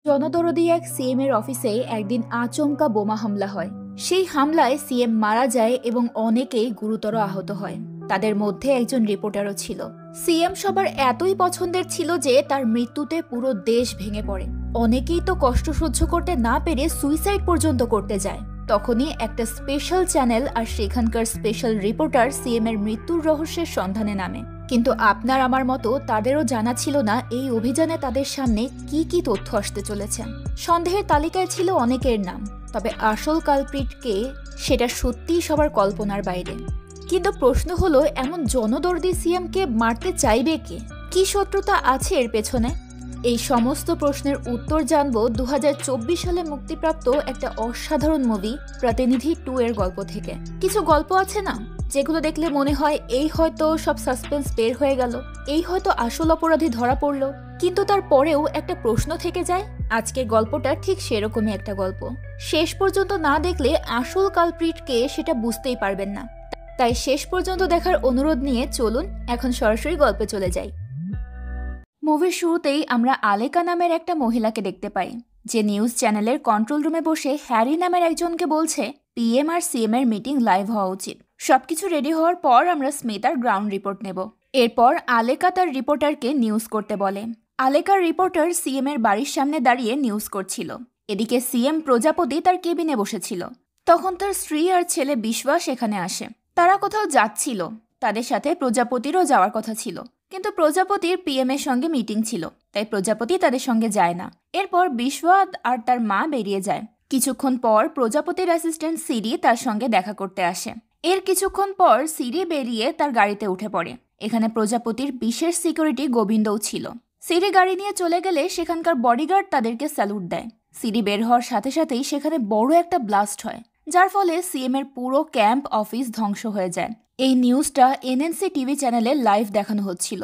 জনদরদি এক সিএম এর অফিসে একদিন আচমকা বোমা হামলা হয়। সেই হামলায় সিএম মারা যায় এবং অনেকেই গুরুতর আহত হয়। তাদের মধ্যে একজন রিপোর্টারও ছিল। সিএম সবার এতই পছন্দের ছিল যে তার মৃত্যুতে পুরো দেশ ভেঙে পড়ে। অনেকেই তো কষ্ট সহ্য করতে না পেরে সুইসাইড পর্যন্ত করতে যায়। তখনই একটা স্পেশাল চ্যানেল আর সেখানকার স্পেশাল রিপোর্টার সিএম এর মৃত্যুর রহস্যের সন্ধানে নামে। কিন্তু আপনার আমার মতো তাদেরও জানা ছিল না এই অভিযানে তাদের সামনে কি কি তথ্য আসতে চলেছে। সন্দেহের তালিকায় ছিল অনেকের নাম, তবে আসল কালপ্রিট কে সেটা সত্যিই সবার কল্পনার বাইরে। কিন্তু প্রশ্ন হলো, এমন জনদরদি সিএম কে মারতে চাইবে কে? কি শত্রুতা আছে এর পেছনে? এই সমস্ত প্রশ্নের উত্তর জানবো 2024 সালে মুক্তিপ্রাপ্ত একটা অসাধারণ মুভি প্রতিনিধি 2 এর গল্প থেকে। কিছু গল্প আছে না, যেগুলো দেখলে মনে হয় এই হয়তো সব সাসপেন্স বের হয়ে গেল, এই হয়তো আসল অপরাধী ধরা পড়লো, কিন্তু তারপরেও একটা প্রশ্ন থেকে যায়। আজকের গল্পটা ঠিক সেরকমই একটা গল্প। শেষ পর্যন্ত না দেখলে আসল কালপ্রিট কে সেটা বুঝতেই পারবেন না। তাই শেষ পর্যন্ত দেখার অনুরোধ নিয়ে চলুন এখন সরাসরি গল্পে চলে যাই। মুভির শুরুতেই আমরা আলেকা নামের একটা মহিলাকে দেখতে পাই, যে নিউজ চ্যানেলের কন্ট্রোল রুমে বসে হ্যারি নামের একজনকে বলছে পিএম আর সিএম এর মিটিং লাইভ হওয়া উচিত। সবকিছু রেডি হওয়ার পর আমরা স্মিতার গ্রাউন্ড রিপোর্ট নেব। এরপর আলেকা তার রিপোর্টারকে নিউজ করতে বলে। আলেকার রিপোর্টার সিএম এর বাড়ির সামনে দাঁড়িয়ে নিউজ করছিল। এদিকে সিএম প্রজাপতি তার কেবিনে বসেছিল। তখন তার স্ত্রী আর ছেলে বিশ্বাস এখানে আসে। তারা কোথাও যাচ্ছিল, তাদের সাথে প্রজাপতিরও যাওয়ার কথা ছিল, কিন্তু প্রজাপতির পিএম এর সঙ্গে মিটিং ছিল, তাই প্রজাপতি তাদের সঙ্গে যায় না। এরপর বিশ্বাস আর তার মা বেরিয়ে যায়। কিছুক্ষণ পর প্রজাপতির অ্যাসিস্ট্যান্ট সিরি তার সঙ্গে দেখা করতে আসে। এর কিছুক্ষণ পর সিরি বেরিয়ে তার গাড়িতে উঠে পড়ে। এখানে প্রজাপতির বিশেষ সিকিউরিটি গোবিন্দও ছিল। সিরি গাড়ি নিয়ে চলে গেলে সেখানকার বডিগার্ড তাদেরকে স্যালুট দেয়। সিরি বের হওয়ার সাথে সাথেই সেখানে বড় একটা ব্লাস্ট হয়, যার ফলে সিএম এর পুরো ক্যাম্প অফিস ধ্বংস হয়ে যায়। এই নিউজটা এনএনসি টিভি চ্যানেলে লাইভ দেখানো হচ্ছিল।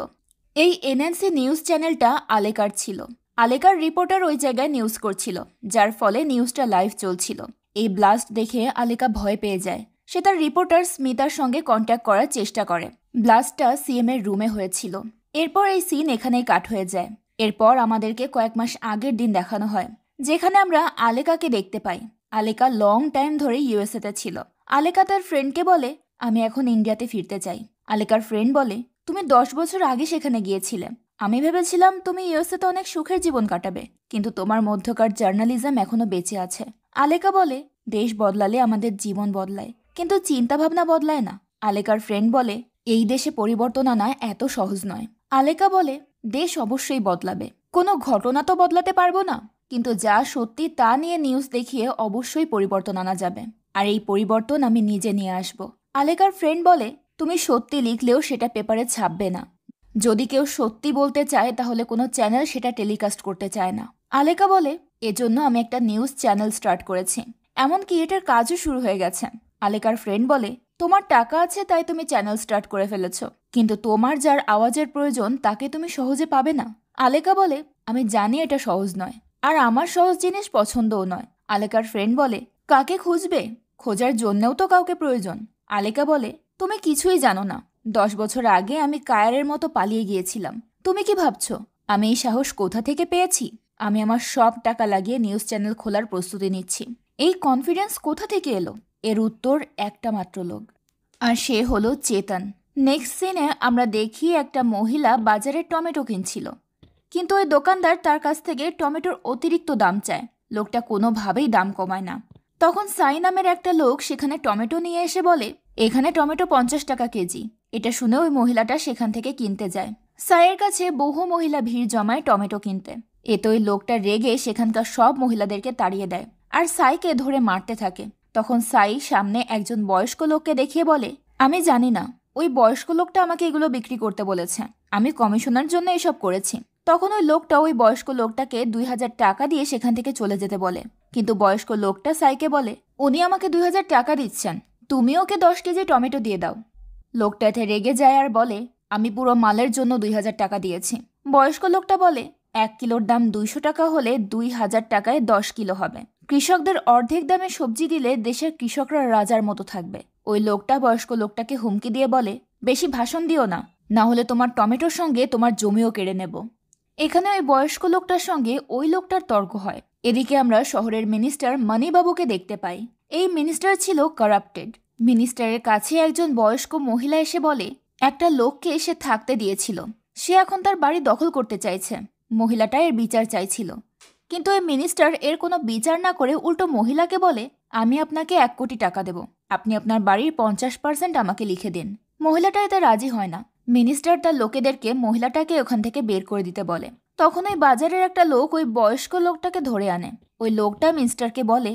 এই এনএনসি নিউজ চ্যানেলটা আলেকার ছিল। আলেকার রিপোর্টার ওই জায়গায় নিউজ করছিল, যার ফলে নিউজটা লাইভ চলছিল। এই ব্লাস্ট দেখে আলেকা ভয় পেয়ে যায়। সে তার রিপোর্টার স্মিতার সঙ্গে কন্ট্যাক্ট করার চেষ্টা করে। ব্লাস্টটা সিএম এর রুমে হয়েছিল। এরপর এই সিন এখানেই কাট হয়ে যায়। এরপর আমাদেরকে কয়েক মাস আগের দিন দেখানো হয়, যেখানে আমরা আলেকাকে দেখতে পাই। আলেকা লং টাইম ধরে ইউএসএতে ছিল। আলেকা তার ফ্রেন্ডকে বলে, আমি এখন ইন্ডিয়াতে ফিরতে চাই। আলেকার ফ্রেন্ড বলে, তুমি 10 বছর আগে সেখানে গিয়েছিলে। আমি ভেবেছিলাম তুমি ইউএসএতে অনেক সুখের জীবন কাটাবে, কিন্তু তোমার মধ্যকার জার্নালিজম এখনো বেঁচে আছে। আলেকা বলে, দেশ বদলালে আমাদের জীবন বদলায়, কিন্তু চিন্তা ভাবনা বদলায় না। আলেকার ফ্রেন্ড বলে, এই দেশে পরিবর্তন আনা এত সহজ নয়। আলেকা বলে, দেশ অবশ্যই বদলাবে, কোনো ঘটনা তো বদলাতে পারবো না, কিন্তু যা সত্যি তা নিয়ে নিউজ দেখিয়ে অবশ্যই পরিবর্তন আনা যাবে, আর এই পরিবর্তন আমি নিজে নিয়ে আসব। আলেকার ফ্রেন্ড বলে, তুমি সত্যি লিখলেও সেটা পেপারে ছাপবে না। যদি কেউ সত্যি বলতে চায় তাহলে কোনো চ্যানেল সেটা টেলিকাস্ট করতে চায় না। আলেকা বলে, এজন্য আমি একটা নিউজ চ্যানেল স্টার্ট করেছি, এমনকি এটার কাজও শুরু হয়ে গেছে। আলেকার ফ্রেন্ড বলে, তোমার টাকা আছে তাই তুমি চ্যানেল স্টার্ট করে ফেলেছ, কিন্তু তোমার যার আওয়াজের প্রয়োজন তাকে তুমি সহজে পাবে না। আলেকা বলে, আমি জানি এটা সহজ নয়, আর আমার সহজ জিনিস পছন্দও নয়। আলেকার ফ্রেন্ড বলে, কাকে খুঁজবে? খোঁজার জন্যও তো কাউকে প্রয়োজন। আলেকা বলে, তুমি কিছুই জানো না। 10 বছর আগে আমি কায়ারের মতো পালিয়ে গিয়েছিলাম। তুমি কি ভাবছো আমি এই সাহস কোথা থেকে পেয়েছি? আমি আমার সব টাকা লাগিয়ে নিউজ চ্যানেল খোলার প্রস্তুতি নিচ্ছি। এই কনফিডেন্স কোথা থেকে এলো? এর উত্তর একটা মাত্র লোক, আর সে হলো চেতন। নেক্সট সিনে আমরা দেখি একটা মহিলা বাজারে টমেটো কিনছিল, কিন্তু ওই দোকানদার তার কাছ থেকে টমেটোর অতিরিক্ত দাম চায়। লোকটা কোনোভাবেই দাম কমায় না। তখন সাই নামের একটা লোক সেখানে টমেটো নিয়ে এসে বলে, এখানে টমেটো 50 টাকা কেজি। এটা শুনে ওই মহিলাটা সেখান থেকে কিনতে যায়। সাইয়ের কাছে বহু মহিলা ভিড় জমায় টমেটো কিনতে। এতে ওই লোকটা রেগে সেখানকার সব মহিলাদেরকে তাড়িয়ে দেয় আর সাইকে ধরে মারতে থাকে। তখন সাই সামনে একজন বয়স্ক লোককে দেখিয়ে বলে, আমি জানি না, ওই বয়স্ক লোকটা আমাকে এগুলো বিক্রি করতে বলেছে, আমি কমিশনের জন্য এসব করেছি। তখন ওই লোকটা ওই বয়স্ক লোকটাকে 2000 টাকা দিয়ে সেখান থেকে চলে যেতে বলে, কিন্তু বয়স্ক লোকটা সাইকে বলে, উনি আমাকে 2000 টাকা দিচ্ছেন, তুমি ওকে 10 কেজি টমেটো দিয়ে দাও। লোকটা এতে রেগে যায় আর বলে, আমি পুরো মালের জন্য 2000 টাকা দিয়েছি। বয়স্ক লোকটা বলে, 1 কিলোর দাম 200 টাকা হলে 2000 টাকায় 10 কিলো হবে। কৃষকদের অর্ধেক দামে সবজি দিলে দেশের কৃষকরা রাজার মতো থাকবে। ওই লোকটা বয়স্ক লোকটাকে হুমকি দিয়ে বলে, বেশি ভাষণ দিও না, না হলে তোমার টমেটোর সঙ্গে তোমার জমিও কেড়ে নেব। এখানে ওই বয়স্ক লোকটার সঙ্গে ওই লোকটার তর্ক হয়। এদিকে আমরা শহরের মিনিস্টার মানিবাবুকে দেখতে পাই। এই মিনিস্টার ছিল কারাপ্টেড। মিনিস্টারের কাছে একজন বয়স্ক মহিলা এসে বলে একটা লোককে সে থাকতে দিয়েছিল, সে এখন তার বাড়ি দখল করতে চাইছে। মহিলাটা এর বিচার চাইছিল, কিন্তু এই মিনিস্টার এর কোনো বিচার না করে উল্টো মহিলাকে বলে আমি আপনাকে 1 কোটি টাকা দেব, আপনি আপনার বাড়ির 50% আমাকে লিখে দিন। মহিলাটা এতে রাজি হয় না। মিনিস্টার তার লোকেদেরকে মহিলাটাকে ওখান থেকে বের করে দিতে বলে। তখন ওই বাজারের একটা লোক ওই বয়স্ক লোকটাকে ধরে আনে। ওই লোকটা মিনিস্টারকে বলে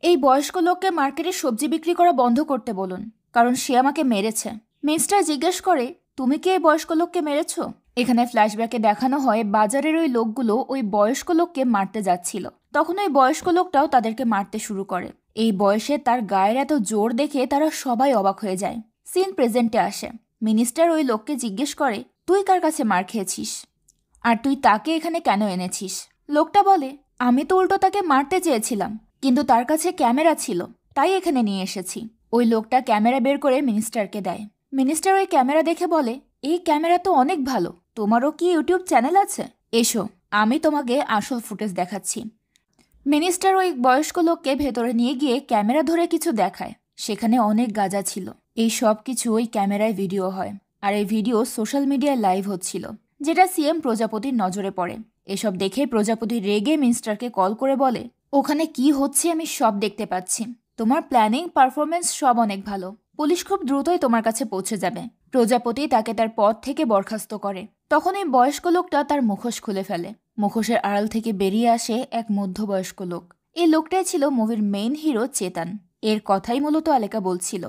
এই বয়স্ক লোককে মার্কেটে সবজি বিক্রি করা বন্ধ করতে বলুন, কারণ সে আমাকে মেরেছে। মিনিস্টার জিজ্ঞেস করে তুমি কি এই বয়স্ক লোককে মেরেছো? এখানে ফ্ল্যাশব্যাকে দেখানো হয় বাজারের ওই লোকগুলো ওই বয়স্ক লোককে মারতে যাচ্ছিল। তখন ওই বয়স্ক লোকটাও তাদেরকে মারতে শুরু করে। এই বয়সে তার গায়ের এত জোর দেখে তারা সবাই অবাক হয়ে যায়। সিন প্রেজেন্টে আসে। মিনিস্টার ওই লোককে জিজ্ঞেস করে তুই কার কাছে মার খেয়েছিস, আর তুই তাকে এখানে কেন এনেছিস? লোকটা বলে আমি তো উল্টো তাকে মারতে চেয়েছিলাম, কিন্তু তার কাছে ক্যামেরা ছিল, তাই এখানে নিয়ে এসেছি। ওই লোকটা ক্যামেরা বের করে মিনিস্টারকে দেয়। মিনিস্টার ওই ক্যামেরা দেখে বলে এই ক্যামেরা তো অনেক ভালো, তোমারও কি ইউটিউব চ্যানেল আছে? এসো, আমি তোমাকে আসল ফুটেজ দেখাচ্ছি। মিনিস্টার ওই বয়স্ক লোককে ভেতরে নিয়ে গিয়ে ক্যামেরা ধরে কিছু দেখায়। সেখানে অনেক গাঁজা ছিল। এই সব কিছু ওই ক্যামেরায় ভিডিও হয়, আর এই ভিডিও সোশ্যাল মিডিয়ায় লাইভ হচ্ছিল, যেটা সিএম প্রজাপতির নজরে পড়ে। এসব দেখে প্রজাপতি রেগে মিনিস্টারকে কল করে বলে ওখানে কি হচ্ছে আমি সব দেখতে পাচ্ছি, তোমার প্ল্যানিং পারফরমেন্স সব অনেক ভালো, পুলিশ খুব দ্রুতই তোমার কাছে পৌঁছে যাবে। প্রজাপতি তাকে তার পদ থেকে বরখাস্ত করে। তখন এই বয়স্ক লোকটা তার মুখোশ খুলে ফেলে। মুখোশের আড়াল থেকে বেরিয়ে আসে এক মধ্যবয়স্ক লোক। এই লোকটাই ছিল মুভির মেইন হিরো চেতন। এর কথাই মূলত আলেকা বলছিল,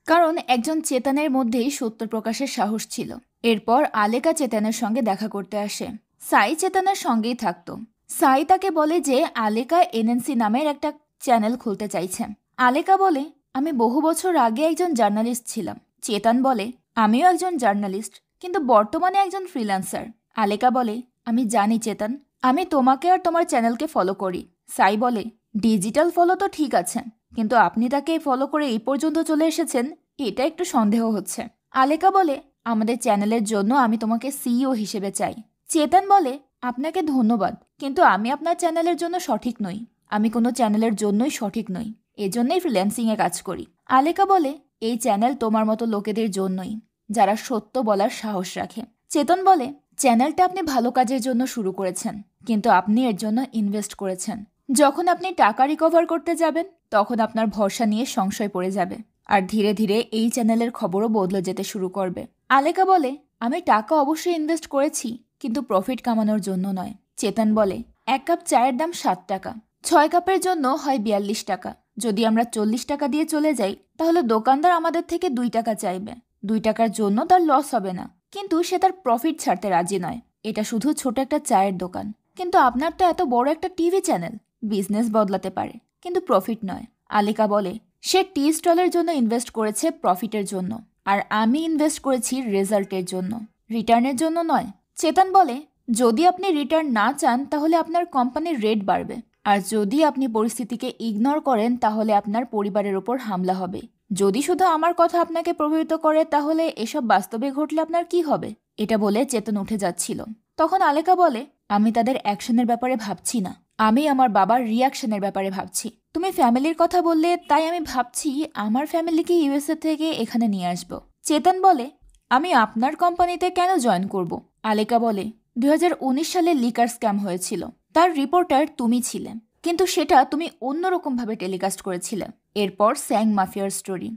কারণ একজন চেতনের মধ্যেই সত্য প্রকাশের সাহস ছিল। এরপর আলেকা চেতনের সঙ্গে দেখা করতে আসে। সাই চেতনের সঙ্গেই থাকতো। সাই তাকে বলে যে আলেকা এনএনসি নামের একটা চ্যানেল খুলতে চাইছে। আলেকা বলে আমি বহু বছর আগে একজন জার্নালিস্ট ছিলাম। চেতন বলে আমিও একজন জার্নালিস্ট, কিন্তু বর্তমানে একজন ফ্রিল্যান্সার। আলেকা বলে আমি জানি চেতন, আমি তোমাকে আর তোমার চ্যানেলকে ফলো করি। সাই বলে ডিজিটাল ফলো তো ঠিক আছে, কিন্তু আপনি তাকে ফলো করে এই পর্যন্ত চলে এসেছেন, এটা একটু সন্দেহ হচ্ছে। আলেকা বলে আমাদের চ্যানেলের জন্য আমি তোমাকে সিইও হিসেবে চাই। চেতন বলে আপনাকে ধন্যবাদ, কিন্তু আমি আপনার চ্যানেলের জন্য সঠিক নই, আমি কোনো চ্যানেলের জন্যই সঠিক নই, এজন্যই ফ্রিল্যান্সিংয়ে কাজ করি। আলেকা বলে এই চ্যানেল তোমার মতো লোকেদের জন্যই, যারা সত্য বলার সাহস রাখে। চেতন বলে চ্যানেলটা আপনি ভালো কাজের জন্য শুরু করেছেন, কিন্তু আপনি এর জন্য ইনভেস্ট করেছেন। যখন আপনি টাকা রিকভার করতে যাবেন তখন আপনার ভরসা নিয়ে সংশয় পড়ে যাবে, আর ধীরে ধীরে এই চ্যানেলের খবরও বদলে যেতে শুরু করবে। আলেকা বলে আমি টাকা অবশ্যই ইনভেস্ট করেছি, কিন্তু প্রফিট কামানোর জন্য নয়। চেতন বলে 1 কাপ চায়ের দাম 7 টাকা, 6 কাপের জন্য হয় 42 টাকা। যদি আমরা 40 টাকা দিয়ে চলে যাই তাহলে দোকানদার আমাদের থেকে 2 টাকা চাইবে। 2 টাকার জন্য তার লস হবে না, কিন্তু সে তার প্রফিট ছাড়তে রাজি নয়। এটা শুধু ছোট একটা চায়ের দোকান, কিন্তু আপনার তো এত বড় একটা টিভি চ্যানেল, বিজনেস বদলাতে পারে, কিন্তু প্রফিট নয়। আলেকা বলে সে টি স্টলের জন্য ইনভেস্ট করেছে প্রফিটের জন্য, আর আমি ইনভেস্ট করেছি রেজাল্টের জন্য, রিটার্নের জন্য নয়। চেতন বলে যদি আপনি রিটার্ন না চান তাহলে আপনার কোম্পানির রেট বাড়বে, আর যদি আপনি পরিস্থিতিকে ইগনোর করেন তাহলে আপনার পরিবারের ওপর হামলা হবে। যদি শুধু আমার কথা আপনাকে প্রভাবিত করে তাহলে এসব বাস্তবে ঘটলে আপনার কি হবে? এটা বলে চেতন উঠে যাচ্ছিল। তখন আলেকা বলে আমি তাদের অ্যাকশনের ব্যাপারে ভাবছি না, আমি আমার বাবার রিয়াকশনের ব্যাপারে ভাবছি। তুমি ফ্যামিলির কথা বললে তাই আমি ভাবছি আমার ফ্যামিলিকে ইউএসএ থেকে এখানে নিয়ে আসব। চেতন বলে আমি আপনার কোম্পানিতে কেন জয়েন করব? আলেকা বলে 2019 সালে লিকার স্ক্যাম হয়েছিল, তার রিপোর্টার তুমি ছিলে, কিন্তু সেটা তুমি অন্যরকমভাবে টেলিকাস্ট করেছিলে। এরপর স্যাং মাফিয়ার স্টোরি,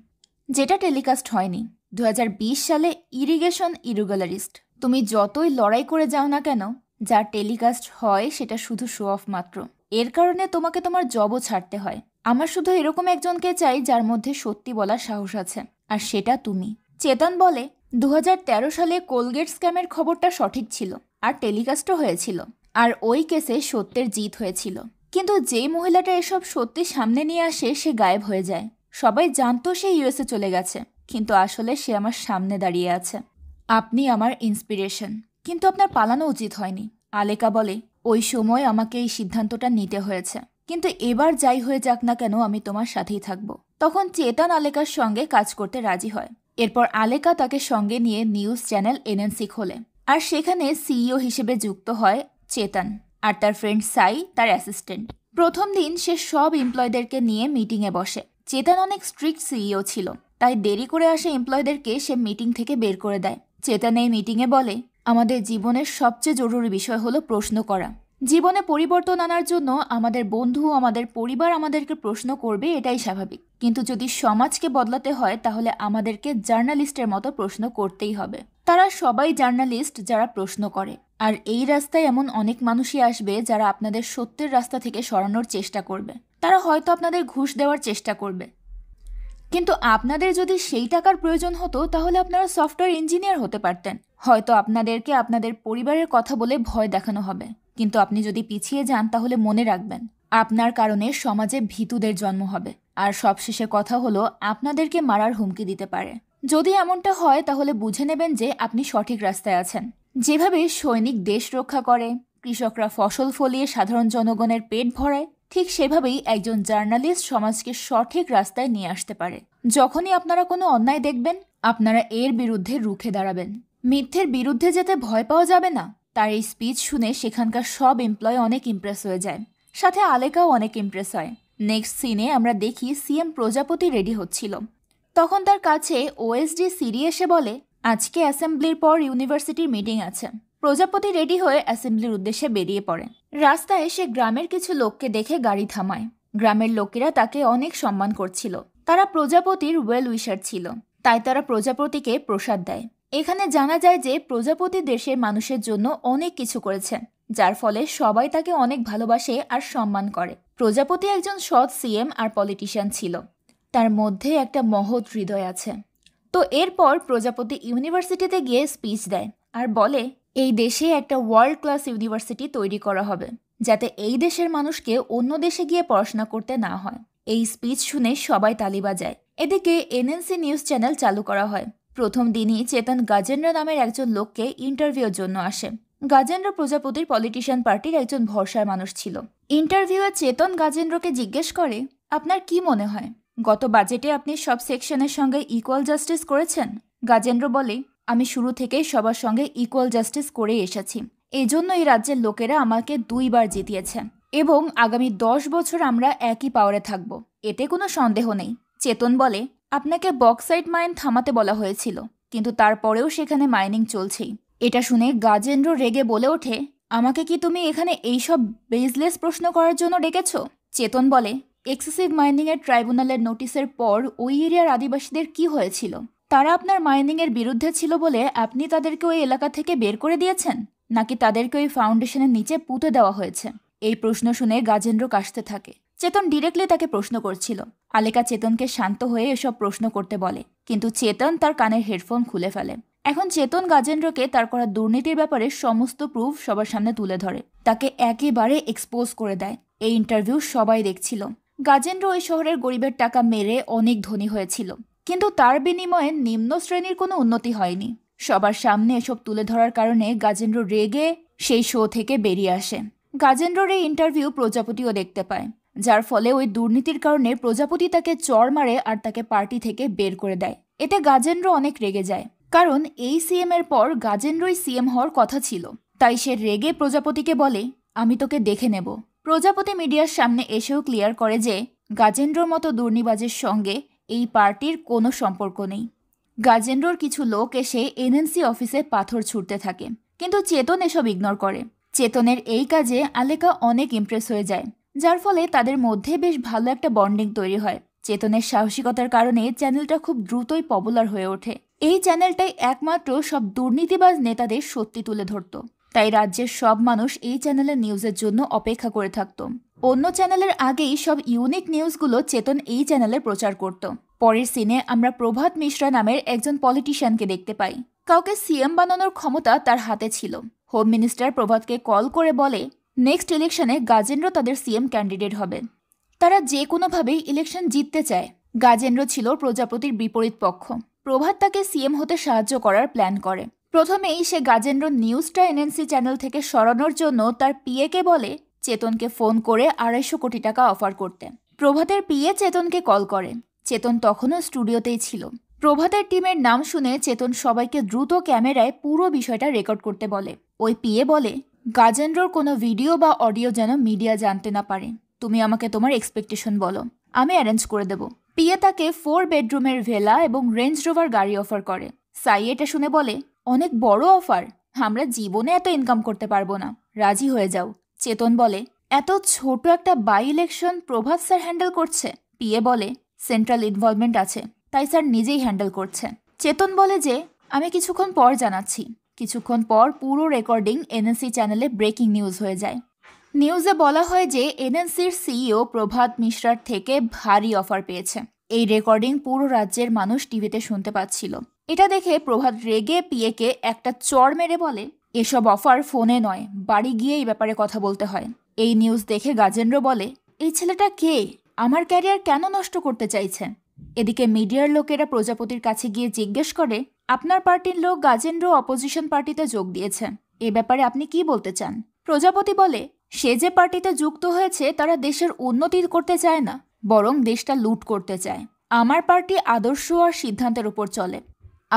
যেটা টেলিকাস্ট হয়নি। 2020 সালে ইরিগেশন ইরেগুলারিস্ট, তুমি যতই লড়াই করে যাও না কেন, যা টেলিকাস্ট হয় সেটা শুধু শো অফ মাত্র। এর কারণে তোমাকে তোমার জবও ছাড়তে হয়। আমার শুধু এরকম একজনকে চাই যার মধ্যে সত্যি বলার সাহস আছে, আর সেটা তুমি। চেতন বলে 2013 সালে কোলগেট স্ক্যামের খবরটা সঠিক ছিল, আর টেলিকাস্টও হয়েছিল, আর ওই কেসে সত্যের জিত হয়েছিল। কিন্তু যেই মহিলাটা এসব সত্যি সামনে নিয়ে আসে সে গায়েব হয়ে যায়। সবাই জানতো সে ইউএসএ চলে গেছে, কিন্তু আসলে সে আমার সামনে দাঁড়িয়ে আছে। আপনি আমার ইন্সপিরেশন, কিন্তু আপনার পালানো উচিত হয়নি। আলেকা বলে ওই সময় আমাকে এই সিদ্ধান্তটা নিতে হয়েছে, কিন্তু এবার যাই হয়ে যাক না কেন আমি তোমার সাথেই থাকবো। তখন চেতন আলেকার সঙ্গে কাজ করতে রাজি হয়। এরপর আলেকা তাকে সঙ্গে নিয়ে নিউজ চ্যানেল এনএনসি খোলে। আর সেখানে সিইও হিসেবে যুক্ত হয় চেতন, আর তার ফ্রেন্ড সাই তার অ্যাসিস্ট্যান্ট। প্রথম দিন সে সব এমপ্লয়ীদেরকে নিয়ে মিটিংয়ে বসে। চেতন অনেক স্ট্রিক্ট সিইও ছিল, তাই দেরি করে আসা এমপ্লয়ীদেরকে সে মিটিং থেকে বের করে দেয়। চেতন এই মিটিংয়ে বলে, আমাদের জীবনের সবচেয়ে জরুরি বিষয় হলো প্রশ্ন করা। জীবনে পরিবর্তন আনার জন্য আমাদের বন্ধু, আমাদের পরিবার আমাদেরকে প্রশ্ন করবে, এটাই স্বাভাবিক। কিন্তু যদি সমাজকে বদলাতে হয় তাহলে আমাদেরকে জার্নালিস্টের মতো প্রশ্ন করতেই হবে। তারা সবাই জার্নালিস্ট যারা প্রশ্ন করে, আর এই রাস্তায় এমন অনেক মানুষই আসবে যারা আপনাদের সত্যের রাস্তা থেকে সরানোর চেষ্টা করবে। তারা হয়তো আপনাদের ঘুষ দেওয়ার চেষ্টা করবে, কিন্তু আপনাদের যদি সেই টাকার প্রয়োজন হতো তাহলে আপনারা সফটওয়্যার ইঞ্জিনিয়ার হতে পারতেন। হয়তো আপনাদেরকে আপনাদের পরিবারের কথা বলে ভয় দেখানো হবে, কিন্তু আপনি যদি পিছিয়ে যান তাহলে মনে রাখবেন আপনার কারণে সমাজে ভীতুদের জন্ম হবে, আর সবশেষে কথা হলো আপনাদেরকে মারার হুমকি দিতে পারে। যদি এমনটা হয় তাহলে বুঝে নেবেন যে আপনি সঠিক রাস্তায় আছেন। যেভাবে সৈনিক দেশ রক্ষা করে, কৃষকরা ফসল ফলিয়ে সাধারণ জনগণের পেট ভরায়, ঠিক সেভাবেই একজন জার্নালিস্ট সমাজকে সঠিক রাস্তায় নিয়ে আসতে পারে। যখনই আপনারা কোনো অন্যায় দেখবেন, আপনারা এর বিরুদ্ধে রুখে দাঁড়াবেন। মিথ্যের বিরুদ্ধে যেতে ভয় পাওয়া যাবে না। তার এই স্পিচ শুনে সেখানকার সব এমপ্লয় অনেক ইমপ্রেস হয়ে যায়, সাথে আলেকাও অনেক ইমপ্রেস হয়। নেক্সট সিনে আমরা দেখি সিএম প্রজাপতি রেডি হচ্ছিল। তখন তার কাছে ওএসডি সিডি এসে বলে, আজকে অ্যাসেম্বলির পর ইউনিভার্সিটির মিটিং আছে। প্রজাপতি রেডি হয়ে অ্যাসেম্বলির উদ্দেশ্যে বেরিয়ে পড়ে। রাস্তায় সে গ্রামের কিছু লোককে দেখে গাড়ি থামায়। গ্রামের লোকেরা তাকে অনেক সম্মান করছিল। তারা প্রজাপতির ওয়েল উইশার ছিল, তাই তারা প্রজাপতিকে প্রসাদ দেয়। এখানে জানা যায় যে প্রজাপতি দেশের মানুষের জন্য অনেক কিছু করেছেন, যার ফলে সবাই তাকে অনেক ভালোবাসে আর সম্মান করে। প্রজাপতি একজন সৎ সিএম আর পলিটিশিয়ান ছিল। তার মধ্যে একটা মহৎ হৃদয় আছে। তো এরপর প্রজাপতি ইউনিভার্সিটিতে গিয়ে স্পিচ দেয় আর বলে, এই দেশে একটা ওয়ার্ল্ড ক্লাস ইউনিভার্সিটি তৈরি করা হবে, যাতে এই দেশের মানুষকে অন্য দেশে গিয়ে পড়াশোনা করতে না হয়। এই স্পিচ শুনে সবাই তালি বাজায়। এদিকে এনএনসি নিউজ চ্যানেল চালু করা হয়। প্রথম দিনই চেতন গাজেন্দ্র নামের একজন লোককে ইন্টারভিউর জন্য আসে। গাজেন্দ্র প্রজাপতির পলিটিশিয়ান পার্টির একজন ভরসার মানুষ ছিল। ইন্টারভিউয়ে চেতন গাজেন্দ্রকে জিজ্ঞেস করে, আপনার কি মনে হয় গত বাজেটে আপনি সব সেকশনের সঙ্গে ইকুয়াল জাস্টিস করেছেন? গাজেন্দ্র বলে, আমি শুরু থেকেই সবার সঙ্গে ইকুয়াল জাস্টিস করে এসেছি। এই জন্য এই রাজ্যের লোকেরা আমাকে 2 বার জিতিয়েছে, এবং আগামী 10 বছর আমরা একই পাওয়ারে থাকব, এতে কোনো সন্দেহ নেই। চেতন বলে, আপনাকে বক্সাইট মাইন থামাতে বলা হয়েছিল, কিন্তু তারপরেও সেখানে মাইনিং চলছেই। এটা শুনে গাজেন্দ্র রেগে বলে ওঠে, আমাকে কি তুমি এখানে এইসব বেসলেস প্রশ্ন করার জন্য ডেকেছ? চেতন বলে, এক্সেসিভ মাইনিংয়ের ট্রাইব্যুনালের নোটিশের পর ওই এরিয়ার আদিবাসীদের কি হয়েছিল? তারা আপনার মাইনিংয়ের বিরুদ্ধে ছিল বলে আপনি তাদেরকে ওই এলাকা থেকে বের করে দিয়েছেন, নাকি তাদেরকে ওই ফাউন্ডেশনের নিচে পুঁতে দেওয়া হয়েছে? এই প্রশ্ন শুনে গাজেন্দ্র কাশতে থাকে। চেতন ডিরেক্টলি তাকে প্রশ্ন করছিল। আলেকা চেতনকে শান্ত হয়ে এসব প্রশ্ন করতে বলে, কিন্তু চেতন তার কানের হেডফোন খুলে ফেলে। এখন চেতন গাজেন্দ্রকে তার করা দুর্নীতির ব্যাপারে সমস্ত প্রুফ সবার সামনে তুলে ধরে, তাকে একেবারে এক্সপোজ করে দেয়। এই ইন্টারভিউ সবাই দেখছিল। গাজেন্দ্র ওই শহরের গরিবের টাকা মেরে অনেক ধনী হয়েছিল, কিন্তু তার বিনিময়ে নিম্ন শ্রেণীর কোনো উন্নতি হয়নি। সবার সামনে এসব তুলে ধরার কারণে গাজেন্দ্র রেগে সেই শো থেকে বেরিয়ে আসে। গাজেন্দ্রর এই ইন্টারভিউ প্রজাপতিও দেখতে পায়, যার ফলে ওই দুর্নীতির কারণে প্রজাপতি তাকে চড় মারে আর তাকে পার্টি থেকে বের করে দেয়। এতে গাজেন্দ্র অনেক রেগে যায়, কারণ এই সিএম এর পর গাজেন্দ্রই সিএম হওয়ার কথা ছিল। তাই সে রেগে প্রজাপতিকে বলে, আমি তোকে দেখে নেব। প্রজাপতি মিডিয়ার সামনে এসেও ক্লিয়ার করে যে গাজেন্দ্রর মতো দুর্নীতিবাজের সঙ্গে এই পার্টির কোনো সম্পর্ক নেই। গাজেন্দ্রর কিছু লোক এসে এনএনসি অফিসে পাথর ছুঁড়তে থাকে, কিন্তু চেতন এসব ইগনোর করে। চেতনের এই কাজে আলেকা অনেক ইমপ্রেস হয়ে যায়, যার ফলে তাদের মধ্যে বেশ ভালো একটা বন্ডিং তৈরি হয়। চেতনের সাহসিকতার কারণে চ্যানেলটা খুব দ্রুতই পপুলার হয়ে ওঠে। এই চ্যানেলটাই একমাত্র সব দুর্নীতিবাজ নেতাদের সত্যি তুলে ধরত, তাই রাজ্যের সব মানুষ এই চ্যানেলের নিউজের জন্য অপেক্ষা করে থাকত। অন্য চ্যানেলের আগেই সব ইউনিক নিউজগুলো চেতন এই চ্যানেলে প্রচার করত। পরের সিনে আমরা প্রভাত মিশ্রা নামের একজন পলিটিশিয়ানকে দেখতে পাই। কাউকে সিএম বানানোর ক্ষমতা তার হাতে ছিল। হোম মিনিস্টার প্রভাতকে কল করে বলে, নেক্সট ইলেকশনে গাজেন্দ্র তাদের সিএম ক্যান্ডিডেট হবে। তারা যে কোনোভাবেই ইলেকশন জিততে চায়। গাজেন্দ্র ছিল প্রজাপতির বিপরীত পক্ষ। প্রভাত তাকে সিএম হতে সাহায্য করার প্ল্যান করে। প্রথমেই সে গাজেন্দ্র নিউজটা এনএনসি চ্যানেল থেকে সরানোর জন্য তার পিএকে বলে চেতনকে ফোন করে 250 কোটি টাকা অফার করতে। প্রভাতের পিএ চেতনকে কল করে। চেতন তখনও স্টুডিওতেই ছিল। প্রভাতের টিমের নাম শুনে চেতন সবাইকে দ্রুত ক্যামেরায় পুরো বিষয়টা রেকর্ড করতে বলে। ওই পিএ বলে, গাজেন্দ্রর কোনো ভিডিও বা অডিও যেন মিডিয়া জানতে না পারে। তুমি আমাকে তোমার এক্সপেকটেশন বলো, আমি অ্যারেঞ্জ করে দেব। পিএ তাকে 4 বেডরুমের ভেলা এবং রেঞ্জ রোভার গাড়ি অফার করে। সাই এটা শুনে বলে, অনেক বড় অফার, আমরা জীবনে এত ইনকাম করতে পারবো না, রাজি হয়ে যাও। চেতন বলে, এত ছোট একটা by election Prabhat sir handle করছে? পিএ বলে, সেন্ট্রাল ইনভলভমেন্ট আছে, তাই স্যার নিজেই হ্যান্ডেল করছে। চেতন বলে যে, আমি কিছুক্ষণ পর জানাচ্ছি। কিছুক্ষণ পর পুরো রেকর্ডিং এনএনসি চ্যানেলে ব্রেকিং নিউজ হয়ে যায়। নিউজে বলা হয় যে এনএনসির সিইও প্রভাত মিশ্রার থেকে ভারী অফার পেয়েছে। এই রেকর্ডিং পুরো রাজ্যের মানুষ টিভিতে শুনতে পাচ্ছিল। এটা দেখে প্রভাত রেগে পিএকে একটা চড় মেরে বলে, এসব অফার ফোনে নয়, বাড়ি গিয়ে এই ব্যাপারে কথা বলতে হয়। এই নিউজ দেখে গাজেন্দ্র বলে, এই ছেলেটা কে, আমার ক্যারিয়ার কেন নষ্ট করতে চাইছে? এদিকে মিডিয়ার লোকেরা প্রজাপতির কাছে গিয়ে জিজ্ঞেস করে, আপনার পার্টির লোক গাজেন্দ্র অপোজিশন পার্টিতে যোগ দিয়েছে, এ ব্যাপারে আপনি কি বলতে চান? প্রজাপতি বলে, সে যে পার্টিতে যুক্ত হয়েছে তারা দেশের উন্নতি করতে চায় না, বরং দেশটা লুট করতে চায়। আমার পার্টি আদর্শ আর সিদ্ধান্তের উপর চলে।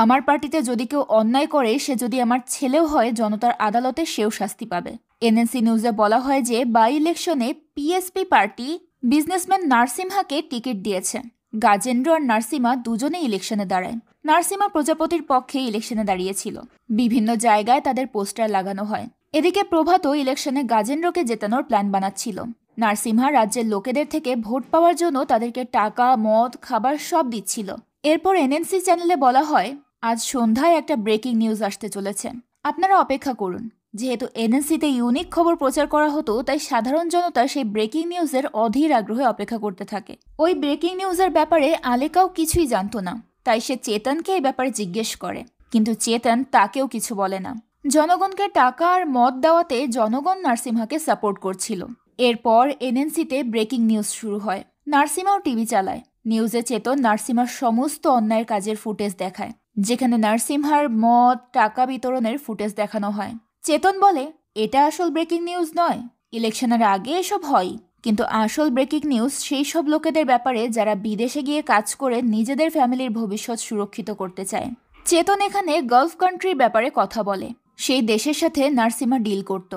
আমার পার্টিতে যদি কেউ অন্যায় করে, সে যদি আমার ছেলেও হয়, জনতার আদালতে সেও শাস্তি পাবে। এনএনসি নিউজে বলা হয় যে বাই ইলেকশনে পিএসপি পার্টি বিজনেসম্যান নারসিমহাকে টিকিট দিয়েছে। গাজেন্দ্র আর নারসিমা দুজনেই ইলেকশনে দাঁড়ায়। নারসিমা প্রজাপতির পক্ষে ইলেকশনে দাঁড়িয়েছিল। বিভিন্ন জায়গায় তাদের পোস্টার লাগানো হয়। এদিকে প্রভাতও ইলেকশনে গাজেন্দ্রকে জেতানোর প্ল্যান বানাচ্ছিল। নারসিমহা রাজ্যের লোকেদের থেকে ভোট পাওয়ার জন্য তাদেরকে টাকা, মদ, খাবার সব দিচ্ছিল। এরপর এনএনসি চ্যানেলে বলা হয়, আজ সন্ধ্যায় একটা ব্রেকিং নিউজ আসতে চলেছে, আপনারা অপেক্ষা করুন। যেহেতু এনএনসিতে ইউনিক খবর প্রচার করা হতো, তাই সাধারণ জনতা সেই ব্রেকিং নিউজের অধীর আগ্রহে অপেক্ষা করতে থাকে। ওই ব্রেকিং নিউজের ব্যাপারে আলেকাও কিছুই জানতো না, তাই সে চেতনকে এই ব্যাপারে জিজ্ঞেস করে, কিন্তু চেতন তাকেও কিছু বলে না। জনগণকে টাকা আর মদ দেওয়াতে জনগণ নারসিমহাকে সাপোর্ট করছিল। এরপর এনএনসিতে ব্রেকিং নিউজ শুরু হয়। নারসিমাও টিভি চালায়। নিউজে চেতন নারসিমার সমস্ত অন্যায়ের কাজের ফুটেজ দেখায়, যেখানে নারসিমহার মদ, টাকা বিতরণের ফুটেজ দেখানো হয়। চেতন বলে, এটা আসল ব্রেকিং নিউজ নয়, ইলেকশনের আগে এসব হয়, কিন্তু আসল ব্রেকিং নিউজ সেই সব লোকেদের ব্যাপারে যারা বিদেশে গিয়ে কাজ করে নিজেদের ফ্যামিলির ভবিষ্যৎ সুরক্ষিত করতে চায়। চেতন এখানে গালফ কান্ট্রির ব্যাপারে কথা বলে। সেই দেশের সাথে নারসিমা ডিল করত।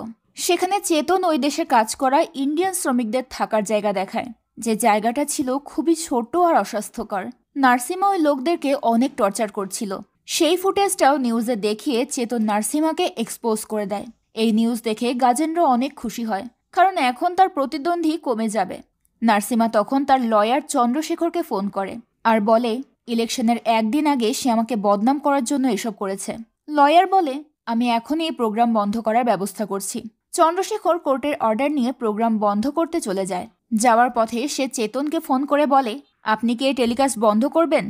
সেখানে চেতন ওই দেশে কাজ করা ইন্ডিয়ান শ্রমিকদের থাকার জায়গা দেখায়, যে জায়গাটা ছিল খুবই ছোট আর অস্বাস্থ্যকর। নারসিমা ওই লোকদেরকে অনেক টর্চার করছিল। সেই ফুটেজটাও নিউজে দেখিয়ে চেতন নারসিমাকে এক্সপোজ করে দেয়। এই নিউজ দেখে গাজেন্দ্র অনেক খুশি হয়, কারণ এখন তার প্রতিদ্বন্দ্বী কমে যাবে। নারসিমা তখন তার লয়ার চন্দ্রশেখরকে ফোন করে আর বলে, ইলেকশনের একদিন আগে সে আমাকে বদনাম করার জন্য এসব করেছে। লয়ার বলে, আমি এখনই এই প্রোগ্রাম বন্ধ করার ব্যবস্থা করছি। চন্দ্রশেখর কোর্টের অর্ডার নিয়ে প্রোগ্রাম বন্ধ করতে চলে যায়। যাওয়ার পথে সে চেতনকে ফোন করে বলে, আপনি কি এই টেলিকাস্ট বন্ধ করবেন?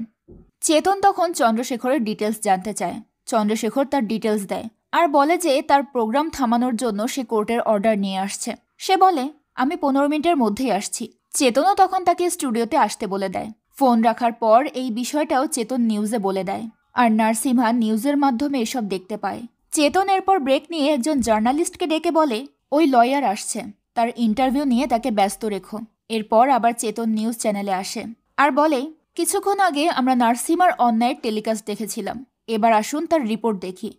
চেতন তখন চন্দ্রশেখরের ডিটেলস জানতে চায়। চন্দ্রশেখর তার ডিটেলস দেয় আর বলে যে তার প্রোগ্রাম থামানোর জন্য সে কোর্টের অর্ডার নিয়ে আসছে। সে বলে, আমি 15 মিনিটের মধ্যেই আসছি। চেতনও তখন তাকে স্টুডিওতে আসতে বলে দেয়। ফোন রাখার পর এই বিষয়টাও চেতন নিউজে বলে দেয়, আর নারসিমহা নিউজের মাধ্যমে এসব দেখতে পায়। চেতন এরপর ব্রেক নিয়ে একজন জার্নালিস্টকে ডেকে বলে, ওই লয়ার আসছে, তার ইন্টারভিউ নিয়ে তাকে ব্যস্ত রেখো। এরপর আবার চেতন নিউজ চ্যানেলে আসে আর বলে, কিছুক্ষণ আগে আমরা নারসিমার অন্যায়ের টেলিকাস্ট দেখেছিলাম, এবার আসুন তার রিপোর্ট দেখি।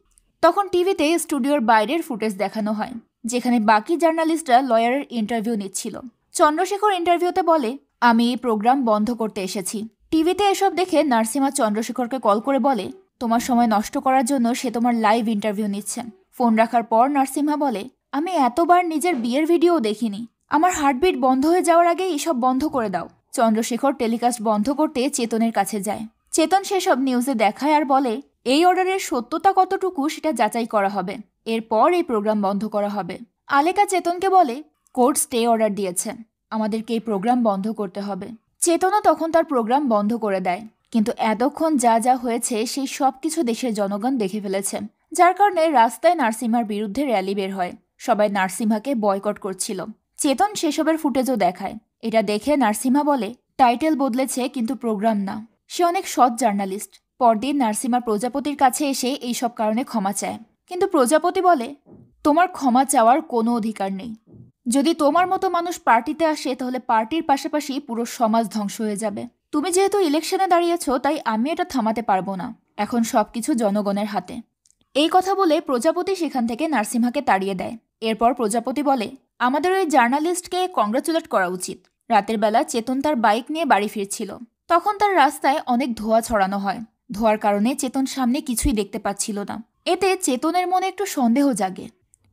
তখন টিভিতে স্টুডিওর বাইরের ফুটেজ দেখানো হয়, যেখানে বাকি জার্নালিস্টরা লয়ারের ইন্টারভিউ নিচ্ছিল। চন্দ্রশেখর ইন্টারভিউতে বলে, আমি এই প্রোগ্রাম বন্ধ করতে এসেছি। টিভিতে এসব দেখে নারসিমা চন্দ্রশেখরকে কল করে বলে, তোমার সময় নষ্ট করার জন্য সে তোমার লাইভ ইন্টারভিউ নিচ্ছে। ফোন রাখার পর নারসিমা বলে, আমি এতবার নিজের বিয়ের ভিডিও দেখিনি, আমার হার্টবিট বন্ধ হয়ে যাওয়ার আগে এসব বন্ধ করে দাও। চন্দ্রশেখর টেলিকাস্ট বন্ধ করতে চেতনের কাছে যায়। চেতন সেসব নিউজে দেখায় আর বলে, এই অর্ডারের সত্যতা কতটুকু সেটা যাচাই করা হবে, এরপর এই প্রোগ্রাম বন্ধ করা হবে। আলেকা চেতনকে বলে, কোর্ট স্টে অর্ডার দিয়েছে, আমাদেরকে এই প্রোগ্রাম বন্ধ করতে হবে। চেতনও তখন তার প্রোগ্রাম বন্ধ করে দেয়, কিন্তু এতক্ষণ যা যা হয়েছে সেই সব কিছু দেশের জনগণ দেখে ফেলেছে, যার কারণে রাস্তায় নারসিমহার বিরুদ্ধে র্যালি বের হয়। সবাই নারসিমহাকে বয়কট করছিল। চেতন সেসবের ফুটেজও দেখায়। এটা দেখে নারসিমহা বলে, টাইটেল বদলেছে কিন্তু প্রোগ্রাম না। সে অনেক সৎ জার্নালিস্ট। পরদিন নারসিমা প্রজাপতির কাছে এসে এইসব কারণে ক্ষমা চায়, কিন্তু প্রজাপতি বলে, তোমার ক্ষমা চাওয়ার কোনো অধিকার নেই। যদি তোমার মতো মানুষ পার্টিতে আসে তাহলে পার্টির পাশাপাশি পুরো সমাজ ধ্বংস হয়ে যাবে। তুমি যেহেতু ইলেকশনে দাঁড়িয়েছো তাই আমি এটা থামাতে পারবো না। এখন সবকিছু জনগণের হাতে। এই কথা বলে প্রজাপতি সেখান থেকে নার্সিমাকে তাড়িয়ে দেয়। এরপর প্রজাপতি বলে, আমাদের ওই জার্নালিস্টকে কংগ্রাচুলেট করা উচিত। রাতের বেলা চেতন তার বাইক নিয়ে বাড়ি ফিরছিল। তখন তার রাস্তায় অনেক ধোঁয়া ছড়ানো হয়। ধোঁয়ার কারণে চেতন সামনে কিছুই দেখতে পাচ্ছিল না। এতে চেতনের মনে একটু সন্দেহ জাগে।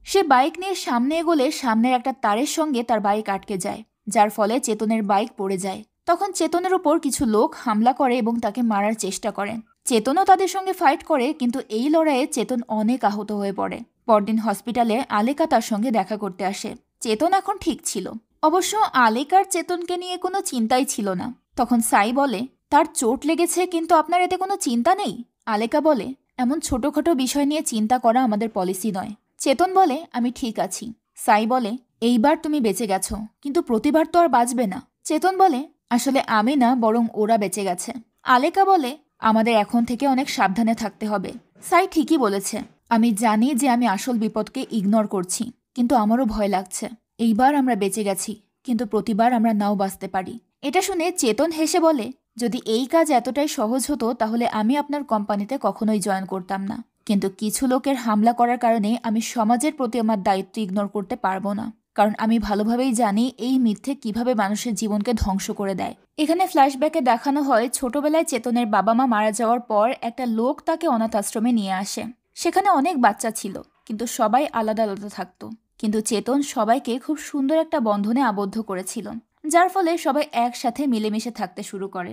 সে বাইক নিয়ে সামনে এগোলে সামনের একটা তারের সঙ্গে তার বাইক আটকে যায়, যার ফলে চেতনের বাইক পড়ে যায়। তখন চেতনের উপর কিছু লোক হামলা করে এবং তাকে মারার চেষ্টা করে। চেতনও তাদের সঙ্গে ফাইট করে, কিন্তু এই লড়াইয়ে চেতন অনেক আহত হয়ে পড়ে। পরদিন হসপিটালে আলেকা তার সঙ্গে দেখা করতে আসে। চেতন এখন ঠিক ছিল। অবশ্য আলেকার চেতনকে নিয়ে কোনো চিন্তাই ছিল না। তখন সাই বলে, তার চোট লেগেছে, কিন্তু আপনার এতে কোনো চিন্তা নেই? আলেকা বলে, এমন ছোটখাটো বিষয় নিয়ে চিন্তা করা আমাদের পলিসি নয়। চেতন বলে, আমি ঠিক আছি। সাই বলে, এইবার তুমি বেঁচে গেছো, কিন্তু প্রতিবার তো আর বাঁচবে না। চেতন বলে, আসলে আমি না, বরং ওরা বেঁচে গেছে। আলেকা বলে, আমাদের এখন থেকে অনেক সাবধানে থাকতে হবে। সাই ঠিকই বলেছে। আমি জানি যে আমি আসল বিপদকে ইগনোর করছি, কিন্তু আমারও ভয় লাগছে। এইবার আমরা বেঁচে গেছি, কিন্তু প্রতিবার আমরা নাও বাঁচতে পারি। এটা শুনে চেতন হেসে বলে, যদি এই কাজ এতটাই সহজ হতো তাহলে আমি আপনার কোম্পানিতে কখনোই জয়েন করতাম না। কিন্তু কিছু লোকের হামলা করার কারণে আমি সমাজের প্রতি আমার দায়িত্ব ইগনোর করতে পারবো না, কারণ আমি ভালোভাবেই জানি এই মিথ্যে কিভাবে মানুষের জীবনকে ধ্বংস করে দেয়। এখানে ফ্ল্যাশব্যাকে দেখানো হয় ছোটবেলায় চেতনের বাবা মা মারা যাওয়ার পর একটা লোক তাকে অনাথ আশ্রমে নিয়ে আসে। সেখানে অনেক বাচ্চা ছিল, কিন্তু সবাই আলাদা আলাদা থাকতো। কিন্তু চেতন সবাইকে খুব সুন্দর একটা বন্ধনে আবদ্ধ করেছিল, যার ফলে সবাই একসাথে মিলেমিশে থাকতে শুরু করে।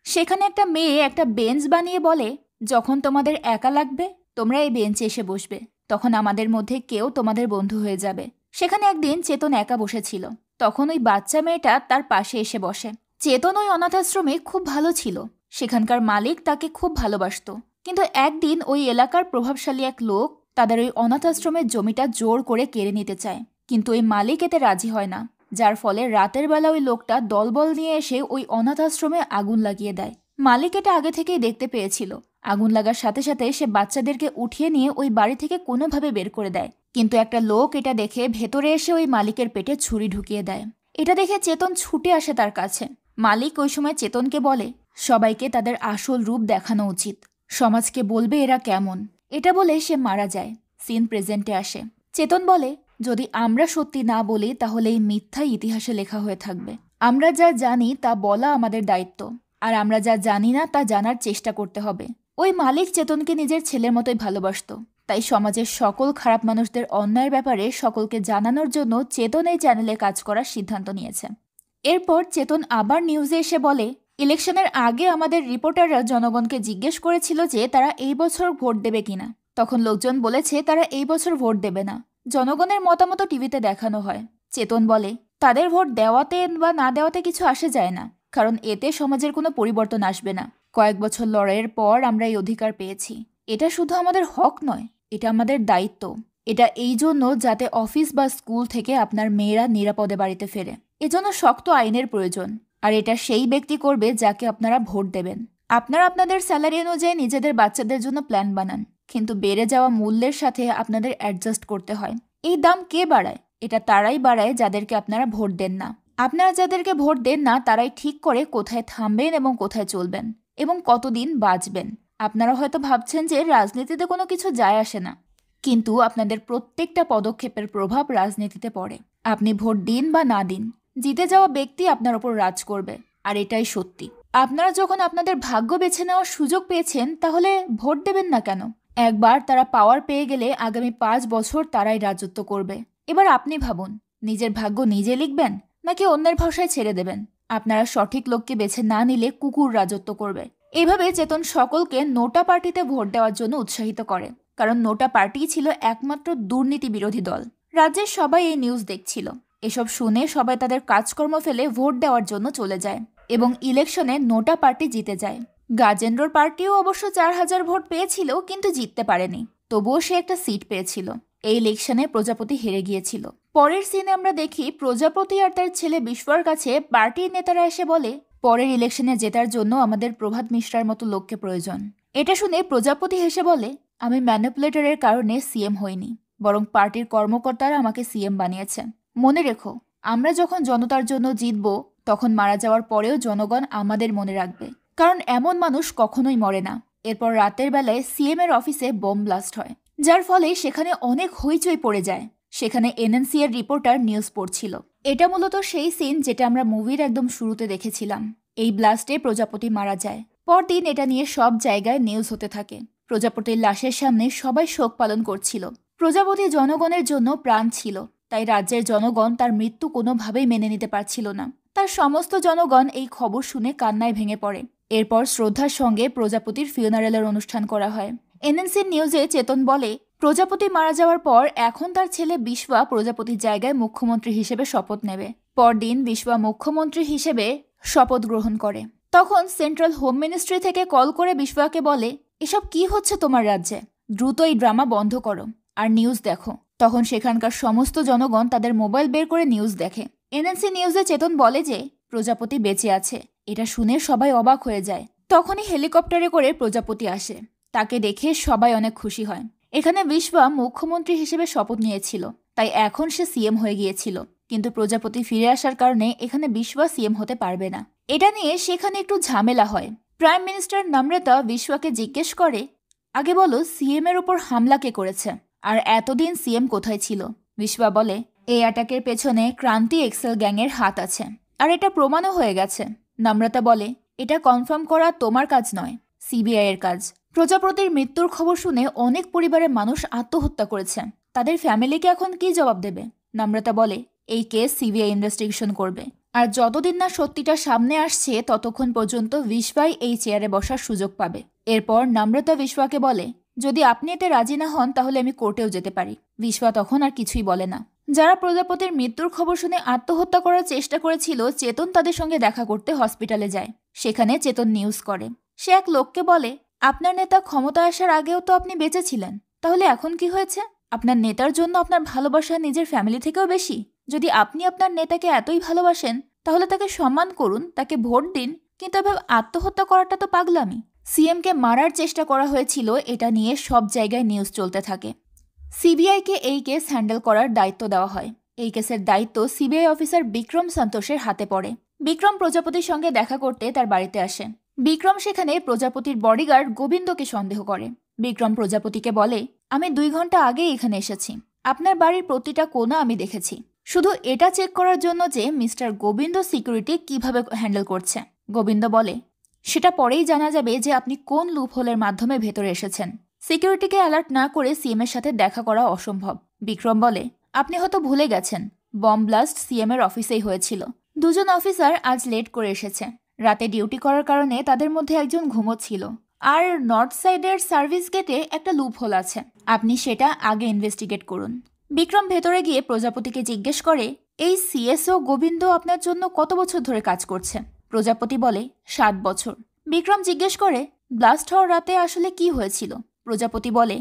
সেখানে একটা মেয়ে একটা বেঞ্চ বানিয়ে বলে, যখন তোমাদের একা লাগবে তোমরা এই বেঞ্চে এসে বসবে, তখন আমাদের মধ্যে কেউ তোমাদের বন্ধু হয়ে যাবে। সেখানে একদিন চেতন একা বসেছিল। তখন ওই বাচ্চা মেয়েটা তার পাশে এসে বসে। চেতন ওই অনাথাশ্রমে খুব ভালো ছিল। সেখানকার মালিক তাকে খুব ভালোবাসতো। কিন্তু একদিন ওই এলাকার প্রভাবশালী এক লোক তাদের ওই অনাথাশ্রমের জমিটা জোর করে কেড়ে নিতে চায়, কিন্তু ওই মালিক এতে রাজি হয় না। যার ফলে রাতের বেলা ওই লোকটা দলবল নিয়ে এসে ওই অনাথাশ্রমে আগুন লাগিয়ে দেয়। মালিক এটা আগে থেকেই দেখতে পেয়েছিল। আগুন লাগার সাথে সাথে সে বাচ্চাদেরকে উঠিয়ে নিয়ে ওই বাড়ি থেকে কোনোভাবে বের করে দেয়। কিন্তু একটা লোক এটা দেখে ভেতরে এসে ওই মালিকের পেটে ছুরি ঢুকিয়ে দেয়। এটা দেখে চেতন ছুটে আসে তার কাছে। মালিক ওই সময় চেতনকে বলে, সবাইকে তাদের আসল রূপ দেখানো উচিত, সমাজকে বলবে এরা কেমন। এটা বলে সে মারা যায়। সিন প্রেজেন্টে আসে। চেতন বলে, যদি আমরা সত্যি না বলি তাহলে এই মিথ্যাই ইতিহাসে লেখা হয়ে থাকবে। আমরা যা জানি তা বলা আমাদের দায়িত্ব, আর আমরা যা জানি না তা জানার চেষ্টা করতে হবে। ওই মালিক চেতনকে নিজের ছেলের মতোই ভালোবাসত, তাই সমাজের সকল খারাপ মানুষদের অন্যায়ের ব্যাপারে সকলকে জানানোর জন্য চেতন এই চ্যানেলে কাজ করার সিদ্ধান্ত নিয়েছে। এরপর চেতন আবার নিউজে এসে বলে, ইলেকশনের আগে আমাদের রিপোর্টাররা জনগণকে জিজ্ঞেস করেছিল যে তারা এই বছর ভোট দেবে কিনা। তখন লোকজন বলেছে তারা এই বছর ভোট দেবে না। জনগণের মতামত টিভিতে দেখানো হয়। চেতন বলে, তাদের ভোট দেওয়াতে বা না দেওয়াতে কিছু আসে যায় না, কারণ এতে সমাজের কোনো পরিবর্তন আসবে না। কয়েক বছর লড়াইয়ের পর আমরা এই অধিকার পেয়েছি। এটা শুধু আমাদের হক নয়, এটা আমাদের দায়িত্ব। এটা এই জন্য যাতে অফিস বা স্কুল থেকে আপনার মেয়েরা নিরাপদে বাড়িতে ফেরে। এজন্য শক্ত আইনের প্রয়োজন, আর এটা সেই ব্যক্তি করবে যাকে আপনারা ভোট দেবেন। আপনারা আপনাদের স্যালারি অনুযায়ী নিজেদের বাচ্চাদের জন্য প্ল্যান বানান, কিন্তু বেড়ে যাওয়া মূল্যের সাথে আপনাদের অ্যাডজাস্ট করতে হয়। এই দাম কে বাড়ায়? এটা তারাই বাড়ায় যাদেরকে আপনারা ভোট দেন না। আপনারা যাদেরকে ভোট দেন না তারাই ঠিক করে কোথায় থামবেন এবং কোথায় চলবেন এবং কতদিন বাঁচবেন। আপনারা হয়তো ভাবছেন যে রাজনীতিতে কোনো কিছু যায় আসে না, কিন্তু আপনাদের প্রত্যেকটা পদক্ষেপের প্রভাব রাজনীতিতে পড়ে। আপনি ভোট দিন বা না দিন, জিতে যাওয়া ব্যক্তি আপনার ওপর রাজ করবে, আর এটাই সত্যি। আপনারা যখন আপনাদের ভাগ্য বেছে নেওয়ার সুযোগ পেয়েছেন, তাহলে ভোট দেবেন না কেন? একবার তারা পাওয়ার পেয়ে গেলে আগামী 5 বছর তারাই রাজত্ব করবে। এবার আপনি ভাবুন, নিজের ভাগ্য নিজে লিখবেন নাকি অন্যের ভরসায় ছেড়ে দেবেন? আপনারা সঠিক লোককে বেছে না নিলে কুকুর রাজত্ব করবে। এইভাবে চেতন সকলকে নোটা পার্টিতে ভোট দেওয়ার জন্য উৎসাহিত করে, কারণ নোটা পার্টি ছিল একমাত্র দুর্নীতি বিরোধী দল। রাজ্যের সবাই এই নিউজ দেখছিল। এসব শুনে সবাই তাদের কাজকর্ম ফেলে ভোট দেওয়ার জন্য চলে যায় এবং ইলেকশনে নোটা পার্টি জিতে যায়। গাজেন্দ্রর পার্টিও অবশ্য 4000 ভোট পেয়েছিল, কিন্তু জিততে পারেনি। তবুও সে একটা সিট পেয়েছিল। এই ইলেকশনে প্রজাপতি হেরে গিয়েছিল। পরের সিনে আমরা দেখি প্রজাপতি আর তার ছেলে বিশ্বর কাছে পার্টির নেতারা এসে বলে, পরের ইলেকশনে জেতার জন্য আমাদের প্রভাত মিশ্রার মতো লোককে প্রয়োজন। এটা শুনে প্রজাপতি হেসে বলে, আমি ম্যানিপুলেটরের কারণে সিএম হইনি, বরং পার্টির কর্মকর্তারা আমাকে সিএম বানিয়েছে। মনে রেখো, আমরা যখন জনতার জন্য জিতব তখন মারা যাওয়ার পরেও জনগণ আমাদের মনে রাখবে, কারণ এমন মানুষ কখনোই মরে না। এরপর রাতের বেলায় সিএম এর অফিসে বোম ব্লাস্ট হয়, যার ফলে সেখানে অনেক হইচই পড়ে যায়। সেখানে এনএনসি এর রিপোর্টার নিউজ পড়ছিল। এটা মূলত সেই সিন যেটা আমরা মুভির একদম শুরুতে দেখেছিলাম। এই ব্লাস্টে প্রজাপতি মারা যায়। পরদিন এটা নিয়ে সব জায়গায় নিউজ হতে থাকে। প্রজাপতির লাশের সামনে সবাই শোক পালন করছিল। প্রজাপতি জনগণের জন্য প্রাণ ছিল, তাই রাজ্যের জনগণ তার মৃত্যু কোনোভাবেই মেনে নিতে পারছিল না। তার সমস্ত জনগণ এই খবর শুনে কান্নায় ভেঙে পড়ে। এরপর শ্রদ্ধার সঙ্গে প্রজাপতির ফিউনারেলের অনুষ্ঠান করা হয়। এনএনসির নিউজে চেতন বলে, প্রজাপতি মারা যাওয়ার পর এখন তার ছেলে বিশ্বা প্রজাপতির জায়গায় মুখ্যমন্ত্রী হিসেবে শপথ নেবে। পরদিন বিশ্বা মুখ্যমন্ত্রী হিসেবে শপথ গ্রহণ করে। তখন সেন্ট্রাল হোম মিনিস্ট্রি থেকে কল করে বিশ্বাকে বলে, এসব কি হচ্ছে তোমার রাজ্যে? দ্রুত এই ড্রামা বন্ধ করো আর নিউজ দেখো। তখন সেখানকার সমস্ত জনগণ তাদের মোবাইল বের করে নিউজ দেখে। এনএনসি নিউজে চেতন বলে যে প্রজাপতি বেঁচে আছে। এটা শুনে সবাই অবাক হয়ে যায়। তখনই হেলিকপ্টারে করে প্রজাপতি আসে। তাকে দেখে সবাই অনেক খুশি হয়। এখানে বিশ্বা মুখ্যমন্ত্রী হিসেবে শপথ নিয়েছিল, তাই এখন সে সিএম হয়ে গিয়েছিল। কিন্তু প্রজাপতি ফিরে আসার কারণে এখানে বিশ্বা সিএম হতে পারবে না। এটা নিয়ে সেখানে একটু ঝামেলা হয়। প্রাইম মিনিস্টার নম্রতা বিশ্বাকে জিজ্ঞেস করে, আগে বলো সিএম এর উপর হামলা কে করেছে, আর এতদিন সিএম কোথায় ছিল? বিশ্বা বলে, এই অ্যাটাকের পেছনে ক্রান্তি এক্সেল গ্যাংয়ের হাত আছে, আর এটা প্রমাণও হয়ে গেছে। নম্রতা বলে, এটা কনফার্ম করা তোমার কাজ নয়, সিবিআই এর কাজ। প্রজাপতির মৃত্যুর খবর শুনে অনেক পরিবারের মানুষ আত্মহত্যা করেছে। তাদের ফ্যামিলিকে এখন কি জবাব দেবে? নম্রতা বলে, এই কেস সিবিআই ইনভেস্টিগেশন করবে, আর যতদিন না সত্যিটা সামনে আসছে ততক্ষণ পর্যন্ত বিশ্বাই এই চেয়ারে বসার সুযোগ পাবে। এরপর নম্রতা বিশ্বাকে বলে, যদি আপনি এতে রাজি না হন তাহলে আমি কোর্টেও যেতে পারি। বিশ্বা তখন আর কিছুই বলে না। যারা প্রজাপতির মৃত্যুর খবর শুনে আত্মহত্যা করার চেষ্টা করেছিল, চেতন তাদের সঙ্গে দেখা করতে হসপিটালে যায়। সেখানে চেতন নিউজ করে। সে এক লোককে বলে, আপনার নেতা ক্ষমতা আসার আগেও তো আপনি বেঁচে ছিলেন, তাহলে এখন কি হয়েছে? আপনার নেতার জন্য আপনার ভালোবাসা নিজের ফ্যামিলি থেকেও বেশি। যদি আপনি আপনার নেতাকে এতই ভালোবাসেন তাহলে তাকে সম্মান করুন, তাকে ভোট দিন, কিন্তু এভাবে আত্মহত্যা করাটা তো পাগলামি। সিএমকে মারার চেষ্টা করা হয়েছিল, এটা নিয়ে সব জায়গায় নিউজ চলতে থাকে। সিবিআইকে এই কেস হ্যান্ডেল করার দায়িত্ব দেওয়া হয়। এই কেসের দায়িত্ব সিবিআই অফিসার বিক্রম সন্তোষের হাতে পড়ে। বিক্রম প্রজাপতির সঙ্গে দেখা করতে তার বাড়িতে আসে। বিক্রম সেখানে প্রজাপতির বডিগার্ড গোবিন্দকে সন্দেহ করে। বিক্রম প্রজাপতিকে বলে, আমি 2 ঘন্টা আগে এখানে এসেছি। আপনার বাড়ির প্রতিটা কোণা আমি দেখেছি, শুধু এটা চেক করার জন্য যে মিস্টার গোবিন্দ সিকিউরিটি কিভাবে হ্যান্ডেল করছে। গোবিন্দ বলে, সেটা পরেই জানা যাবে যে আপনি কোন লুপহোলের মাধ্যমে ভেতরে এসেছেন। সিকিউরিটিকে অ্যালার্ট না করে সিএম এর সাথে দেখা করা অসম্ভব। বিক্রম বলে, আপনি হয়তো ভুলে গেছেন, বম ব্লাস্ট সিএম এর অফিসেই হয়েছিল। 2 জন অফিসার আজ লেট করে এসেছে। রাতে ডিউটি করার কারণে তাদের মধ্যে একজন ঘুমোচ্ছিল। আর নর্থ সাইডের সার্ভিস গেটে একটা লুপহোল আছে, আপনি সেটা আগে ইনভেস্টিগেট করুন। বিক্রম ভেতরে গিয়ে প্রজাপতিকে জিজ্ঞেস করে, এই সিএসও গোবিন্দ আপনার জন্য কত বছর ধরে কাজ করছে? প্রজাপতি বলে, 7 বছর। বিক্রম জিজ্ঞেস করে, ব্লাস্ট হওয়ার রাতে আসলে কি হয়েছিল? প্রজাপতি বলে,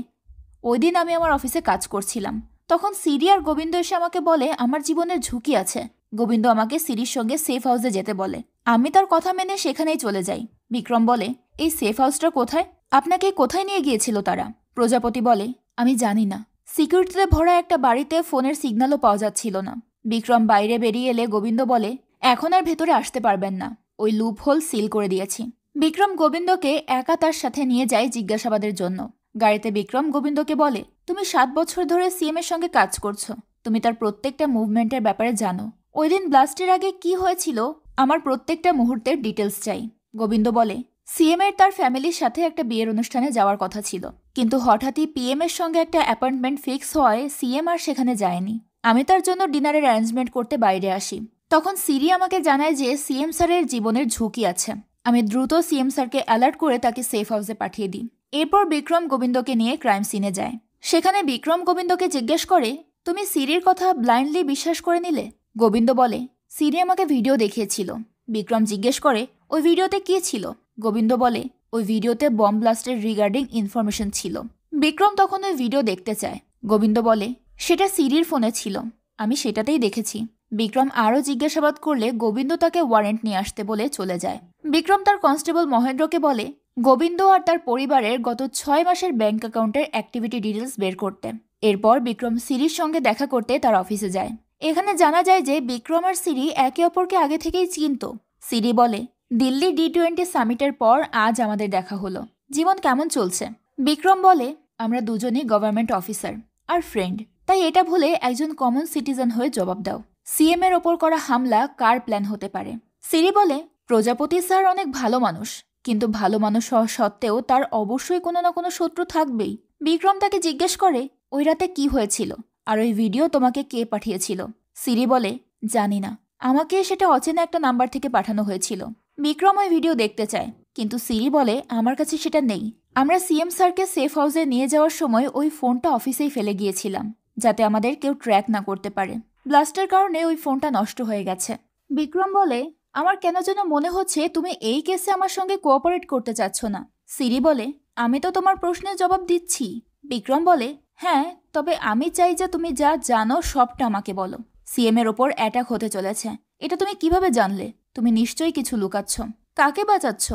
ওই দিন আমি আমার অফিসে কাজ করছিলাম। তখন সিরি আর গোবিন্দ এসে আমাকে বলে আমার জীবনের ঝুঁকি আছে। গোবিন্দ আমাকে সিরির সঙ্গে সেফ হাউসে যেতে বলে। আমি তার কথা মেনে সেখানেই চলে যাই। বিক্রম বলে, এই সেফ হাউসটা কোথায়? আপনাকে কোথায় নিয়ে গিয়েছিল তারা? প্রজাপতি বলে, আমি জানি না। সিকিউরিটিতে ভরা একটা বাড়িতে ফোনের সিগন্যালও পাওয়া যাচ্ছিল না। বিক্রম বাইরে বেরিয়ে এলে গোবিন্দ বলে, এখন আর ভেতরে আসতে পারবেন না, ওই লুপহোল সিল করে দিয়েছি। বিক্রম গোবিন্দকে একা তার সাথে নিয়ে যায় জিজ্ঞাসাবাদের জন্য। গাড়িতে বিক্রম গোবিন্দকে বলে, তুমি 7 বছর ধরে সিএম এর সঙ্গে কাজ করছো, তুমি তার প্রত্যেকটা মুভমেন্টের ব্যাপারে জানো। ওই দিন ব্লাস্টের আগে কি হয়েছিল আমার প্রত্যেকটা মুহূর্তের ডিটেলস চাই। গোবিন্দ বলে, সিএম এর তার ফ্যামিলির সাথে একটা বিয়ের অনুষ্ঠানে যাওয়ার কথা ছিল, কিন্তু হঠাৎই পিএম এর সঙ্গে একটা অ্যাপয়েন্টমেন্ট ফিক্স হওয়ায় সিএম আর সেখানে যায়নি। আমি তার জন্য ডিনারের অ্যারেঞ্জমেন্ট করতে বাইরে আসি। তখন সিরি আমাকে জানায় যে সিএম স্যারের জীবনের ঝুঁকি আছে। আমি দ্রুত সিএম স্যারকে অ্যালার্ট করে তাকে সেফ হাউসে পাঠিয়ে দিই। এরপর বিক্রম গোবিন্দকে নিয়ে ক্রাইম সিনে যায়। সেখানে বিক্রম গোবিন্দকে জিজ্ঞেস করে, তুমি সিরির কথা ব্লাইন্ডলি বিশ্বাস করে নিলে? গোবিন্দ বলে, সিরি আমাকে ভিডিও দেখিয়েছিল। বিক্রম জিজ্ঞেস করে, ওই ভিডিওতে কি ছিল? গোবিন্দ বলে, ওই ভিডিওতে বম ব্লাস্টের রিগার্ডিং ইনফরমেশন ছিল। বিক্রম তখন ওই ভিডিও দেখতে চায়। গোবিন্দ বলে, সেটা সিরির ফোনে ছিল, আমি সেটাতেই দেখেছি। বিক্রম আরও জিজ্ঞাসাবাদ করলে গোবিন্দ তাকে ওয়ারেন্ট নিয়ে আসতে বলে চলে যায়। বিক্রম তার কনস্টেবল মহেন্দ্রকে বলে, গোবিন্দ আর তার পরিবারের গত 6 মাসের ব্যাংক অ্যাকাউন্টের অ্যাক্টিভিটি ডিটেলস বের করতে। এরপর বিক্রম সিরির সঙ্গে দেখা করতে তার অফিসে যায়। এখানে জানা যায় যে বিক্রম আর সিরি একে অপরকে আগে থেকেই চিনত। সিরি বলে, দিল্লি D20 সামিটের পর আজ আমাদের দেখা হলো, জীবন কেমন চলছে? বিক্রম বলে, আমরা দুজনেই গভর্নমেন্ট অফিসার আর ফ্রেন্ড, তাই এটা ভুলে একজন কমন সিটিজেন হয়ে জবাব দাও। সিএম এর ওপর করা হামলা কার প্ল্যান হতে পারে? সিরি বলে, প্রজাপতি স্যার অনেক ভালো মানুষ, কিন্তু ভালো মানুষ হওয়া সত্ত্বেও তার অবশ্যই কোনো না কোনো শত্রু থাকবেই। বিক্রম তাকে জিজ্ঞেস করে, ওই রাতে কি হয়েছিল আর ওই ভিডিও তোমাকে কে পাঠিয়েছিল? সিরি বলে, জানি না, আমাকে সেটা অচেনা একটা নাম্বার থেকে পাঠানো হয়েছিল। বিক্রম ওই ভিডিও দেখতে চায়, কিন্তু সিরি বলে, আমার কাছে সেটা নেই। আমরা সিএম স্যারকে সেফ হাউসে নিয়ে যাওয়ার সময় ওই ফোনটা অফিসেই ফেলে গিয়েছিলাম, যাতে আমাদের কেউ ট্র্যাক না করতে পারে। ব্লাস্টের কারণে ওই ফোনটা নষ্ট হয়ে গেছে। বিক্রম বলে, আমার কেন যেন মনে হচ্ছে তুমি এই কেসে আমার সঙ্গে কোঅপারেট করতে চাচ্ছ না। সিরি বলে, আমি তো তোমার প্রশ্নের জবাব দিচ্ছি। বিক্রম বলে, হ্যাঁ, তবে আমি চাই যে তুমি যা জানো সবটা আমাকে বলো। সিএম এর ওপর অ্যাটাক হতে চলেছে, এটা তুমি কিভাবে জানলে? তুমি নিশ্চয়ই কিছু লুকাচ্ছ। কাকে বাঁচাচ্ছ?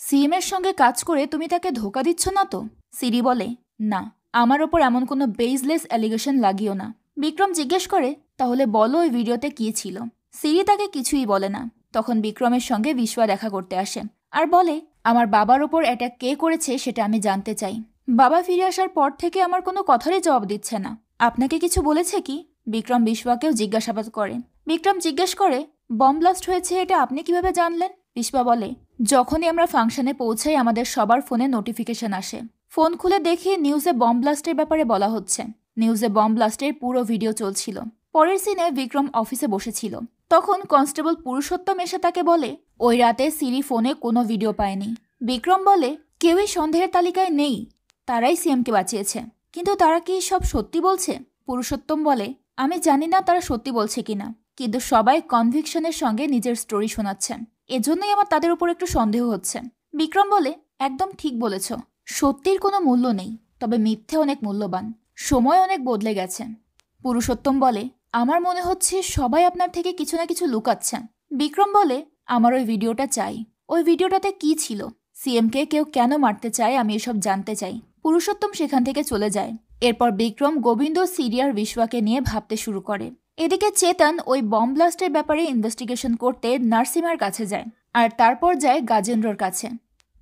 সিএম এর সঙ্গে কাজ করে তুমি তাকে ধোকা দিচ্ছ না তো? সিরি বলে, না, আমার ওপর এমন কোনো বেসলেস অ্যালিগেশন লাগিও না। বিক্রম জিজ্ঞেস করে, তাহলে বলো ওই ভিডিওতে কি ছিল? সিরি তাকে কিছুই বলে না। তখন বিক্রমের সঙ্গে বিশ্বয়া দেখা করতে আসে আর বলে, আমার বাবার ওপর অ্যাটাক কে করেছে সেটা আমি জানতে চাই। বাবা ফিরে আসার পর থেকে আমার কোনো কথারই জবাব দিচ্ছে না। আপনাকে কিছু বলেছে কি? বিক্রম বিশ্বয়াকেও জিজ্ঞাসাবাদ করে। বিক্রম জিজ্ঞেস করে, বম ব্লাস্ট হয়েছে এটা আপনি কিভাবে জানলেন? বিশ্বয়া বলে, যখনই আমরা ফাংশনে পৌঁছাই আমাদের সবার ফোনে নোটিফিকেশন আসে। ফোন খুলে দেখি নিউজে বম ব্লাস্টের ব্যাপারে বলা হচ্ছে। নিউজে বম ব্লাস্টের পুরো ভিডিও চলছিল। পরের সিনে বিক্রম অফিসে বসেছিল। তখন কনস্টেবল পুরুষোত্তম এসে তাকে বলে, ওই রাতে সিরি ফোনে কোনো ভিডিও পায়নি। বিক্রম বলে, কেউই সন্দেহের তালিকায় নেই, তারাই সিএমকে বাঁচিয়েছে। কিন্তু তারা কি সব সত্যি বলছে? পুরুষোত্তম বলে, আমি জানি না তারা সত্যি বলছে কিনা, কিন্তু সবাই কনভিকশনের সঙ্গে নিজের স্টোরি শোনাচ্ছে, এজন্যই আমার তাদের উপর একটু সন্দেহ হচ্ছে। বিক্রম বলে, একদম ঠিক বলেছ, সত্যির কোনো মূল্য নেই, তবে মিথ্যে অনেক মূল্যবান। সময় অনেক বদলে গেছে। পুরুষোত্তম বলে, আমার মনে হচ্ছে সবাই আপনার থেকে কিছু না কিছু লুকাচ্ছেন। বিক্রম বলে, আমার ওই ভিডিওটা চাই। ওই ভিডিওটাতে কি ছিল? সিএমকে কেউ কেন মারতে চায় আমি এসব জানতে চাই। পুরুষোত্তম সেখান থেকে চলে যায়। এরপর বিক্রম গোবিন্দ, সিরিয়ার বিশ্বয়াকে নিয়ে ভাবতে শুরু করে। এদিকে চেতন ওই বম ব্লাস্টের ব্যাপারে ইনভেস্টিগেশন করতে নার্সিমার কাছে যায়, আর তারপর যায় গাজেন্দ্রর কাছে।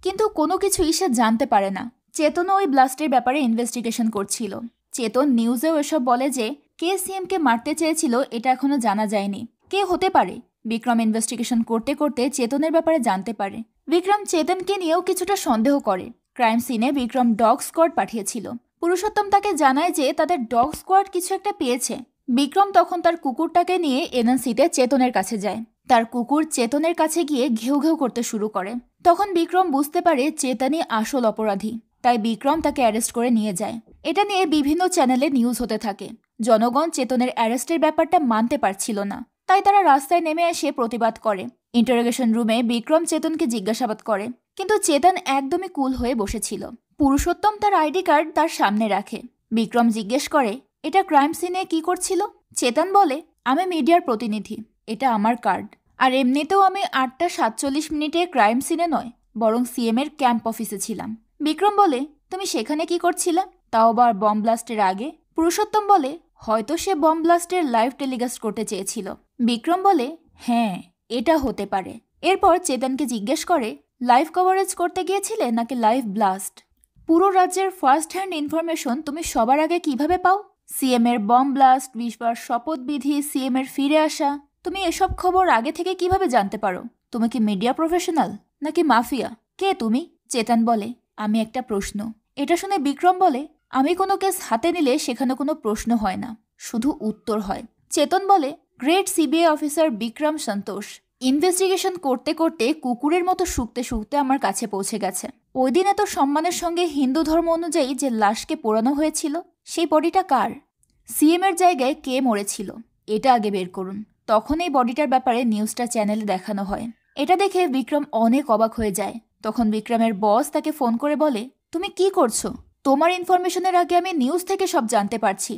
কিন্তু কোনো কিছুই সে জানতে পারে না। চেতনও ওই ব্লাস্টের ব্যাপারে ইনভেস্টিগেশন করছিল। চেতন নিউজেও এসব বলে যে কে সিএমকে মারতে চেয়েছিল এটা এখনো জানা যায়নি। কে হতে পারে? বিক্রম ইনভেস্টিগেশন করতে করতে চেতনের ব্যাপারে জানতে পারে। বিক্রম চেতনকে নিয়েও কিছুটা সন্দেহ করে। ক্রাইম সিনে বিক্রম ডগ স্কোয়াড পাঠিয়েছিল। পুরুষোত্তম তাকে জানায় যে তাদের ডগ স্কোয়াড কিছু একটা পেয়েছে। বিক্রম তখন তার কুকুরটাকে নিয়ে এনএনসিতে চেতনের কাছে যায়। তার কুকুর চেতনের কাছে গিয়ে ঘেউ ঘেউ করতে শুরু করে। তখন বিক্রম বুঝতে পারে চেতনই আসল অপরাধী, তাই বিক্রম তাকে অ্যারেস্ট করে নিয়ে যায়। এটা নিয়ে বিভিন্ন চ্যানেলে নিউজ হতে থাকে। জনগণ চেতনের অ্যারেস্টের ব্যাপারটা মানতে পারছিল না, তাই তারা রাস্তায় নেমে এসে প্রতিবাদ করে। ইন্টারোগেশন রুমে বিক্রম চেতনকে জিজ্ঞাসাবাদ করে, কিন্তু চেতন একদমই কুল হয়ে বসেছিল। পুরুষোত্তম তার আইডি কার্ড তার সামনে রাখে। বিক্রম জিজ্ঞেস করে, এটা ক্রাইম সিনে কি করছিল? চেতন বলে, আমি মিডিয়ার প্রতিনিধি, এটা আমার কার্ড। আর এমনিতেও আমি 8:47 ক্রাইম সিনে নয়, বরং সিএম এর ক্যাম্প অফিসে ছিলাম। বিক্রম বলে, তুমি সেখানে কি করছিলে, তাও আবার বম ব্লাস্টের আগে? পুরুষোত্তম বলে, হয়তো সে বম ব্লাস্টের লাইভ টেলিকাস্ট করতে চেয়েছিল। বিক্রম বলে, হ্যাঁ, এটা হতে পারে। এরপর চেতনকে জিজ্ঞেস করে, লাইভ কভারেজ করতে গিয়েছিলে নাকি লাইভ ব্লাস্ট? পুরো রাজ্যের ফার্স্ট হ্যান্ড ইনফরমেশন তুমি সবার আগে কিভাবে পাও? সিএম এর বম ব্লাস্ট, বিশবার শপথবিধি, সিএম এর ফিরে আসা, তুমি এসব খবর আগে থেকে কিভাবে জানতে পারো? তুমি কি মিডিয়া প্রফেশনাল নাকি মাফিয়া? কে তুমি? চেতন বলে, আমি একটা প্রশ্ন। এটা শুনে বিক্রম বলে, আমি কোনো কেস হাতে নিলে সেখানে কোনো প্রশ্ন হয় না, শুধু উত্তর হয়। চেতন বলে, গ্রেট সিবিআই অফিসার বিক্রম সন্তোষ ইনভেস্টিগেশন করতে করতে কুকুরের মতো শুকতে শুকতে আমার কাছে পৌঁছে গেছে। ওই দিন এত সম্মানের সঙ্গে হিন্দু ধর্ম অনুযায়ী যে লাশকে পোড়ানো হয়েছিল, সেই বডিটা কার? সিএম এর জায়গায় কে মরেছিল, এটা আগে বের করুন। তখন এই বডিটার ব্যাপারে নিউজটা চ্যানেলে দেখানো হয়। এটা দেখে বিক্রম অনেক অবাক হয়ে যায়। তখন বিক্রমের বস তাকে ফোন করে বলে, তুমি কি করছো? তোমার ইনফরমেশনের আগে আমি নিউজ থেকে সব জানতে পারছি।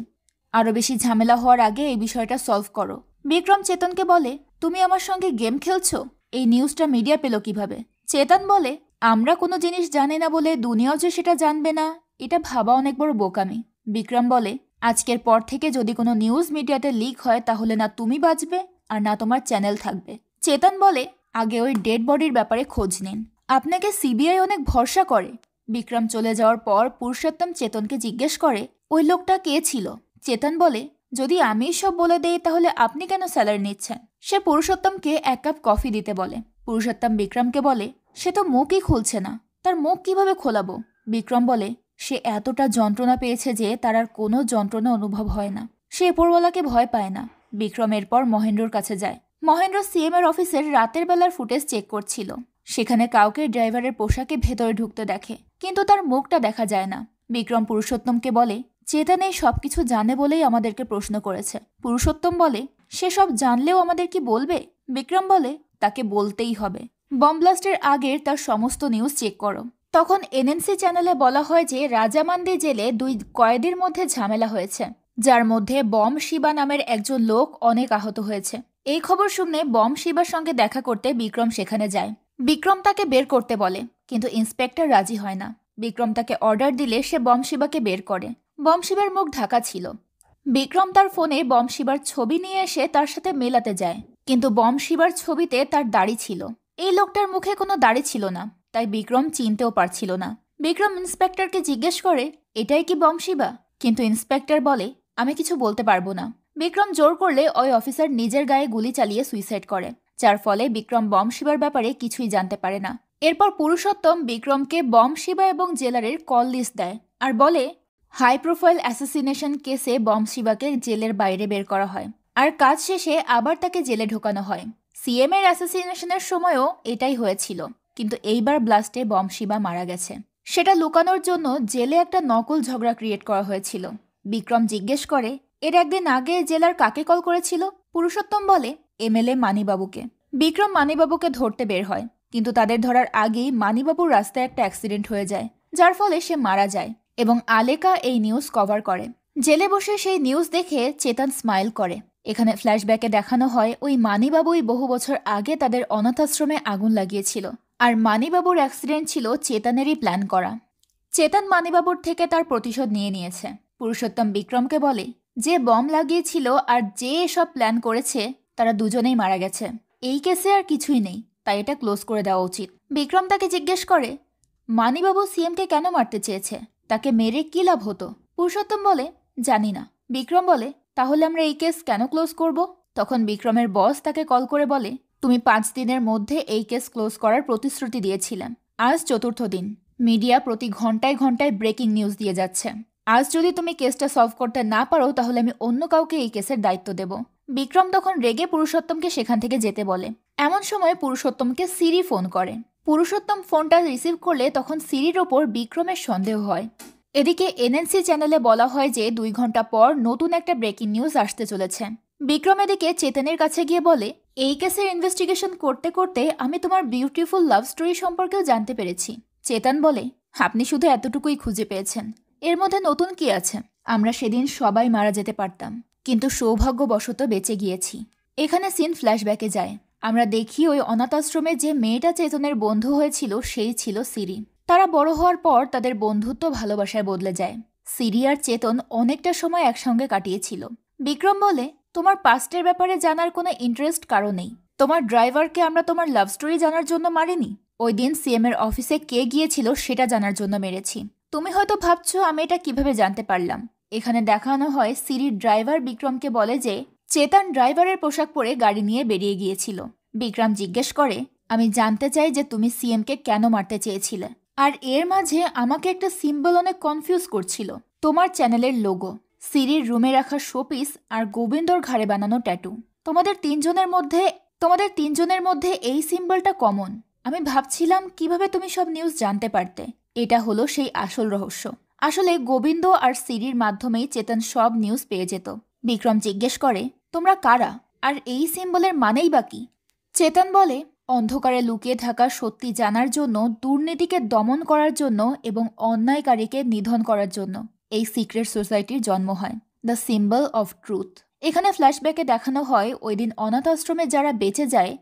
আরো বেশি ঝামেলা হওয়ার আগে এই বিষয়টা সলভ করো। বিক্রম চেতনকে বলে, তুমি আমার সঙ্গে গেম খেলছো? এই নিউজটা মিডিয়া পেল কিভাবে? চেতন বলে, আমরা কোনো জিনিস জানি না বলে দুনিয়াও যে সেটা জানবে না, এটা ভাবা অনেক বড় বোকামি। বিক্রম বলে, আজকের পর থেকে যদি কোনো নিউজ মিডিয়াতে লিক হয় তাহলে না তুমি বাঁচবে আর না তোমার চ্যানেল থাকবে। চেতন বলে, আগে ওই ডেড বডির ব্যাপারে খোঁজ নিন, আপনাকে সিবিআই অনেক ভরসা করে। বিক্রম চলে যাওয়ার পর পুরুষোত্তম চেতনকে জিজ্ঞেস করে, ওই লোকটা কে ছিল? চেতন বলে, যদি আমি সব বলে দেই তাহলে আপনি কেন স্যালারি নিচ্ছেন? সে পুরুষোত্তমকে 1 কাপ কফি দিতে বলে। পুরুষোত্তম বিক্রমকে বলে, সে তো মুখই খুলছে না, তার মুখ কিভাবে খোলাবো? বিক্রম বলে, সে এতটা যন্ত্রণা পেয়েছে যে তার আর কোনো যন্ত্রণা অনুভব হয় না, সে উপরওয়ালাকে ভয় পায় না। বিক্রম এরপর মহেন্দ্রর কাছে যায়। মহেন্দ্র সিএম এর অফিসের রাতের বেলার ফুটেজ চেক করছিল। সেখানে কাউকে ড্রাইভারের পোশাকে ভেতরে ঢুকতে দেখে, কিন্তু তার মুখটা দেখা যায় না। বিক্রম পুরুষোত্তমকে বলে, চেতন এই সবকিছু জানে বলেই আমাদেরকে প্রশ্ন করেছে। পুরুষোত্তম বলে, সে সব জানলেও আমাদের কি বলবে? বিক্রম বলে, তাকে বলতেই হবে। বম ব্লাস্টের আগের তার সমস্ত নিউজ চেক করো। তখন এনএনসি চ্যানেলে বলা হয় যে রাজামান্দি জেলে 2 কয়েদির মধ্যে ঝামেলা হয়েছে, যার মধ্যে বম শিবা নামের একজন লোক অনেক আহত হয়েছে। এই খবর শুনে বম শিবার সঙ্গে দেখা করতে বিক্রম সেখানে যায়। বিক্রম তাকে বের করতে বলে, কিন্তু ইন্সপেক্টর রাজি হয় না। বিক্রম তাকে অর্ডার দিলে সে বম শিবাকে বের করে। বম শিবার মুখ ঢাকা ছিল। বিক্রম তার ফোনে বম শিবার ছবি নিয়ে এসে তার সাথে মেলাতে যায়, কিন্তু বম শিবার ছবিতে তার দাড়ি ছিল। এই লোকটার মুখে কোনো দাড়ি ছিল না, তাই বিক্রম চিনতেও পারছিল না। বিক্রম ইন্সপেক্টরকে জিজ্ঞেস করে, এটাই কি বম শিবা? কিন্তু ইন্সপেক্টর বলে, আমি কিছু বলতে পারবো না। বিক্রম জোর করলে ওই অফিসার নিজের গায়ে গুলি চালিয়ে সুইসাইড করে, যার ফলে বিক্রম বম শিবার ব্যাপারে কিছুই জানতে পারে না। এরপর পুরুষোত্তম বিক্রমকে বম শিবা এবং জেলারের কল লিস্ট দেয় আর বলে, হাই প্রোফাইল অ্যাসাসিনেশন কেসে বম শিবাকে জেলের বাইরে বের করা হয়, আর কাজ শেষে আবার তাকে জেলে ঢোকানো হয়। সিএম এর অ্যাসাসিনেশনের সময়ও এটাই হয়েছিল, কিন্তু এইবার ব্লাস্টে বম শিবা মারা গেছে। সেটা লুকানোর জন্য জেলে একটা নকল ঝগড়া ক্রিয়েট করা হয়েছিল। বিক্রম জিজ্ঞেস করে, এর একদিন আগে জেলার কাকে কল করেছিল? পুরুষোত্তম বলে, এমএলএ মানিবাবুকে। বিক্রম মানিবাবুকে ধরতে বের হয়, কিন্তু তাদের ধরার আগেই মানিবাবুর রাস্তায় একটা অ্যাক্সিডেন্ট হয়ে যায়, যার ফলে সে মারা যায় এবং আলেকা এই নিউজ কভার করে। জেলে বসে সেই নিউজ দেখে চেতন স্মাইল করে। এখানে ফ্ল্যাশব্যাকে দেখানো হয় ওই মানিবাবুই বহু বছর আগে তাদের অনাথাশ্রমে আগুন লাগিয়েছিল, আর মানিবাবুর অ্যাক্সিডেন্ট ছিল চেতনেরই প্ল্যান করা। চেতন মানিবাবুর থেকে তার প্রতিশোধ নিয়েছে। পুরুষোত্তম বিক্রমকে বলে, যে বম লাগিয়েছিল আর যে এসব প্ল্যান করেছে তারা দুজনেই মারা গেছে। এই কেসে আর কিছুই নেই, তাই এটা ক্লোজ করে দেওয়া উচিত। বিক্রম তাকে জিজ্ঞেস করে, মানিবাবু সিএমকে কেন মারতে চেয়েছে? তাকে মেরে কি লাভ হতো? পুরুষোত্তম বলে, জানি না। বিক্রম বলে, তাহলে আমরা এই কেস কেন ক্লোজ করব? তখন বিক্রমের বস তাকে কল করে বলে, তুমি 5 দিনের মধ্যে এই কেস ক্লোজ করার প্রতিশ্রুতি দিয়েছিলেন। আজ 4র্থ দিন। মিডিয়া প্রতি ঘন্টায় ঘন্টায় ব্রেকিং নিউজ দিয়ে যাচ্ছে। আজ যদি তুমি কেসটা সলভ করতে না পারো তাহলে আমি অন্য কাউকে এই কেসের দায়িত্ব দেব। বিক্রম তখন রেগে পুরুষোত্তমকে সেখান থেকে যেতে বলে। এমন সময় পুরুষোত্তমকে সিরি ফোন করে। পুরুষোত্তম ফোনটা রিসিভ করলে তখন সিরির ওপর বিক্রমের সন্দেহ হয়। এদিকে এনএনসি চ্যানেলে বলা হয় যে 2 ঘন্টা পর নতুন একটা ব্রেকিং নিউজ আসতে চলেছে। বিক্রম এদিকে চেতনের কাছে গিয়ে বলে, এই কেসের ইনভেস্টিগেশন করতে করতে আমি তোমার বিউটিফুল লাভ স্টোরি সম্পর্কেও জানতে পেরেছি। চেতন বলে, আপনি শুধু এতটুকুই খুঁজে পেয়েছেন, এর মধ্যে নতুন কি আছে? আমরা সেদিন সবাই মারা যেতে পারতাম, কিন্তু সৌভাগ্যবশত বেঁচে গিয়েছি। এখানে সিন ফ্ল্যাশব্যাকে যায়। আমরা দেখি ওই অনাথাশ্রমে যে মেয়েটা চেতনের বন্ধু হয়েছিল সেই ছিল সিরি। তারা বড় হওয়ার পর তাদের বন্ধুত্ব ভালোবাসায় বদলে যায়। সিরি আর চেতন অনেকটা সময় একসঙ্গে কাটিয়েছিল। বিক্রম বলে, তোমার পাস্টের ব্যাপারে জানার কোনো ইন্টারেস্ট কারো নেই। তোমার ড্রাইভারকে আমরা তোমার লাভ স্টোরি জানার জন্য মারিনি। ওই দিন সিএম এর অফিসে কে গিয়েছিল সেটা জানার জন্য মেরেছি। তুমি হয়তো ভাবছো আমি এটা কিভাবে জানতে পারলাম। এখানে দেখানো হয় সিরির ড্রাইভার বিক্রমকে বলে যে চেতন ড্রাইভারের পোশাক পরে গাড়ি নিয়ে বেরিয়ে গিয়েছিল। বিক্রম জিজ্ঞেস করে, আমি জানতে চাই যে তুমি সিএমকে কেন মারতে চেয়েছিলে। আর এর মাঝে আমাকে একটা সিম্বল অনেক কনফিউজ করছিল, তোমার চ্যানেলের লোগো, সিরির রুমে রাখা শোপিস আর গোবিন্দর ঘাড়ে বানানো ট্যাটু। তোমাদের তিনজনের মধ্যে এই সিম্বলটা কমন। আমি ভাবছিলাম কিভাবে তুমি সব নিউজ জানতে পারতে। এটা হলো সেই আসল রহস্য। আসলে গোবিন্দ আর সিরির মাধ্যমেই চেতন সব নিউজ পেয়ে যেত। বিক্রম জিজ্ঞেস করে, তোমরা কারা আর এই সিম্বলের মানেই বা কি? চেতন বলে, অন্ধকারে লুকিয়ে থাকা সত্যি জানার জন্য, দুর্নীতিকে দমন করার জন্য এবং অন্যায়কারীকে নিধন করার জন্য এই সিক্রেট সোসাইটির জন্ম হয়, দ্য সিম্বল অফ ট্রুথ। এখানে ফ্ল্যাশব্যাকে দেখানো হয় ওই দিন অনাথ আশ্রমে যারা বেঁচে যায়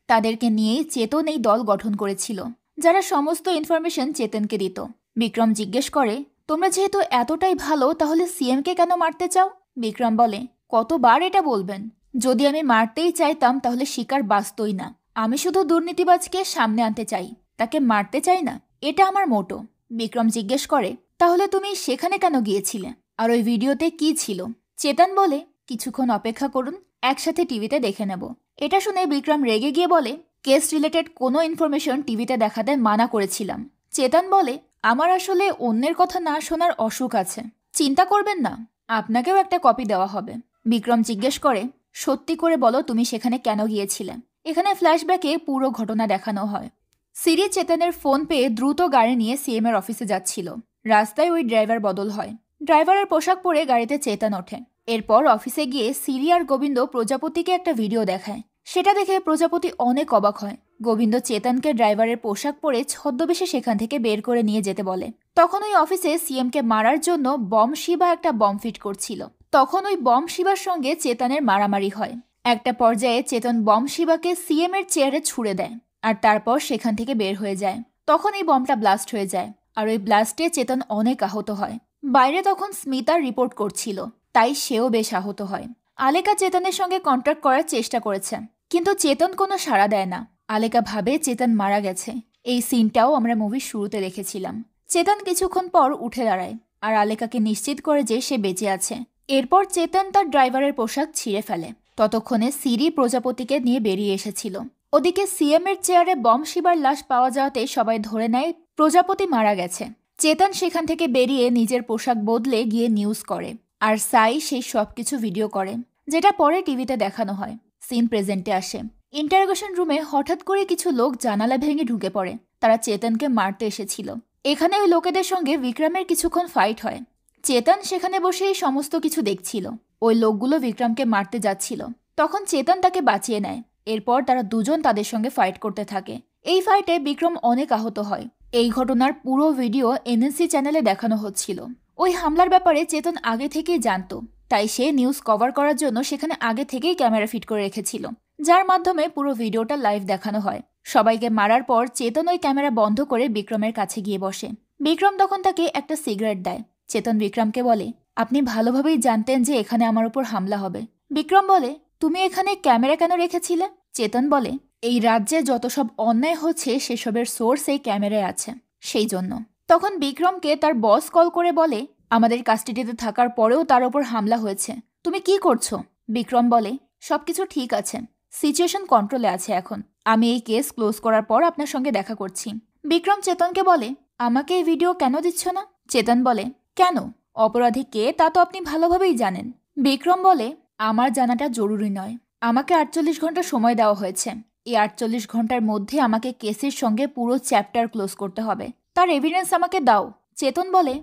তাদেরকে নিয়েই চেতন এই দল গঠন করেছিল, যারা সমস্ত ইনফরমেশন চেতনকে দিত। বিক্রম জিজ্ঞেস করে, তোমরা যেহেতু এতটাই ভালো তাহলে সিএমকে কেন মারতে চাও? বিক্রম বলে, কতবার এটা বলবেন? যদি আমি মারতেই চাইতাম তাহলে শিকার বাঁচতই না। আমি শুধু দুর্নীতিবাজকে সামনে আনতে চাই, তাকে মারতে চাই না। এটা আমার মোটো। বিক্রম জিজ্ঞেস করে, তাহলে তুমি সেখানে কেন গিয়েছিলে? আর ওই ভিডিওতে কি ছিল? চেতন বলে, কিছুক্ষণ অপেক্ষা করুন, একসাথে টিভিতে দেখে নেব। এটা শুনে বিক্রম রেগে গিয়ে বলে, কেস রিলেটেড কোনো ইনফরমেশন টিভিতে দেখাতে মানা করেছিলাম। চেতন বলে, আমার আসলে অন্যের কথা না শোনার অসুখ আছে। চিন্তা করবেন না, আপনাকেও একটা কপি দেওয়া হবে। বিক্রম জিজ্ঞেস করে, সত্যি করে বলো তুমি সেখানে কেন গিয়েছিলে? এখানে ফ্ল্যাশব্যাকে পুরো ঘটনা দেখানো হয়। সিরি চেতনের ফোন পেয়ে দ্রুত গাড়ি নিয়ে সিএম এর অফিসে যাচ্ছিল। রাস্তায় ওই ড্রাইভার বদল হয়। ড্রাইভারের পোশাক পরে গাড়িতে চেতন ওঠে। এরপর অফিসে গিয়ে সিরি আর গোবিন্দ প্রজাপতিকে একটা ভিডিও দেখায়। সেটা দেখে প্রজাপতি অনেক অবাক হয়। গোবিন্দ চেতনকে ড্রাইভারের পোশাক পরে ছদ্মবেশে সেখান থেকে বের করে নিয়ে যেতে বলে। তখন ওই অফিসে সিএমকে মারার জন্য বম শিবা একটা বম ফিট করছিল। তখন ওই বম শিবার সঙ্গে চেতনের মারামারি হয়। একটা পর্যায়ে চেতন বম শিবাকে সিএম এর চেয়ারে ছুড়ে দেয় আর তারপর সেখান থেকে বের হয়ে যায়। তখন এই বমটা ব্লাস্ট হয়ে যায় আর ওই ব্লাস্টে চেতন অনেক আহত হয়। বাইরে তখন স্মিতা রিপোর্ট করছিল, তাই সেও বেশ আহত হয়। আলেকা চেতনের সঙ্গে কন্ট্যাক্ট করার চেষ্টা করেছে, কিন্তু চেতন কোনো সাড়া দেয় না। আলেকা ভাবে চেতন মারা গেছে। এই সিনটাও আমরা মুভির শুরুতে দেখেছিলাম। চেতন কিছুক্ষণ পর উঠে দাঁড়ায় আর আলেকাকে নিশ্চিত করে যে সে বেঁচে আছে। এরপর চেতন তার ড্রাইভারের পোশাক ছিঁড়ে ফেলে। ততক্ষণে সিরি প্রজাপতিকে নিয়ে বেরিয়ে এসেছিল। ওদিকে সিএম এর চেয়ারে বম শিবার লাশ পাওয়া যাওয়াতে সবাই ধরে নেয় প্রজাপতি মারা গেছে। চেতন সেখান থেকে বেরিয়ে নিজের পোশাক বদলে গিয়ে নিউজ করে আর সাই সেই সবকিছু ভিডিও করে, যেটা পরে টিভিতে দেখানো হয়। সিন প্রেজেন্টে আসে। ইন্টারোগেশন রুমে হঠাৎ করে কিছু লোক জানালা ভেঙে ঢুকে পড়ে। তারা চেতনকে মারতে এসেছিল। এখানে ওই লোকেদের সঙ্গে বিক্রমের কিছুক্ষণ ফাইট হয়। চেতন সেখানে বসে এই সমস্ত কিছু দেখছিল। ওই লোকগুলো বিক্রমকে মারতে যাচ্ছিল। তখন চেতন তাকে বাঁচিয়ে নেয়। এরপর তারা দুজন তাদের সঙ্গে ফাইট করতে থাকে। এই ফাইটে বিক্রম অনেক আহত হয়। এই ঘটনার পুরো ভিডিও এনএনসি চ্যানেলে দেখানো হচ্ছিল। ওই হামলার ব্যাপারে চেতন আগে থেকেই জানতো, তাই সে নিউজ কভার করার জন্য সেখানে আগে থেকেই ক্যামেরা ফিট করে রেখেছিল, যার মাধ্যমে পুরো ভিডিওটা লাইভ দেখানো হয়। সবাইকে মারার পর চেতন ওই ক্যামেরা বন্ধ করে বিক্রমের কাছে গিয়ে বসে। বিক্রম তখন তাকে একটা সিগারেট দেয়। চেতন বিক্রমকে বলে, আপনি ভালোভাবেই জানতেন যে এখানে আমার উপর হামলা হবে। বিক্রম বলে, তুমি এখানে ক্যামেরা কেন রেখেছিলে? চেতন বলে, এই রাজ্যে যত সব অন্যায় হচ্ছে সেসবের সোর্স এই ক্যামেরায় আছে, সেই জন্য। তখন বিক্রমকে তার বস কল করে বলে, আমাদের কাস্টাডিতে থাকার পরেও তার ওপর হামলা হয়েছে, তুমি কি করছো? বিক্রম বলে, সবকিছু ঠিক আছে, সিচুয়েশন কন্ট্রোলে আছে এখন। আমি এই কেস ক্লোজ করার পর আপনার সঙ্গে দেখা করছি। বিক্রম চেতনকে বলে, আমাকে এই ভিডিও কেন দিচ্ছ না? চেতন বলে, কেন? অপরাধী কে তা তো আপনি ভালোভাবেই জানেন। বিক্রম বলে, আমার জানাটা জরুরি নয়। আমাকে 48 ঘন্টা সময় দেওয়া হয়েছে। এই 48 ঘন্টার মধ্যে আমাকে কেসের সঙ্গে পুরো চ্যাপ্টার ক্লোজ করতে হবে। তার এভিডেন্স আমাকে দাও। চেতন বলে,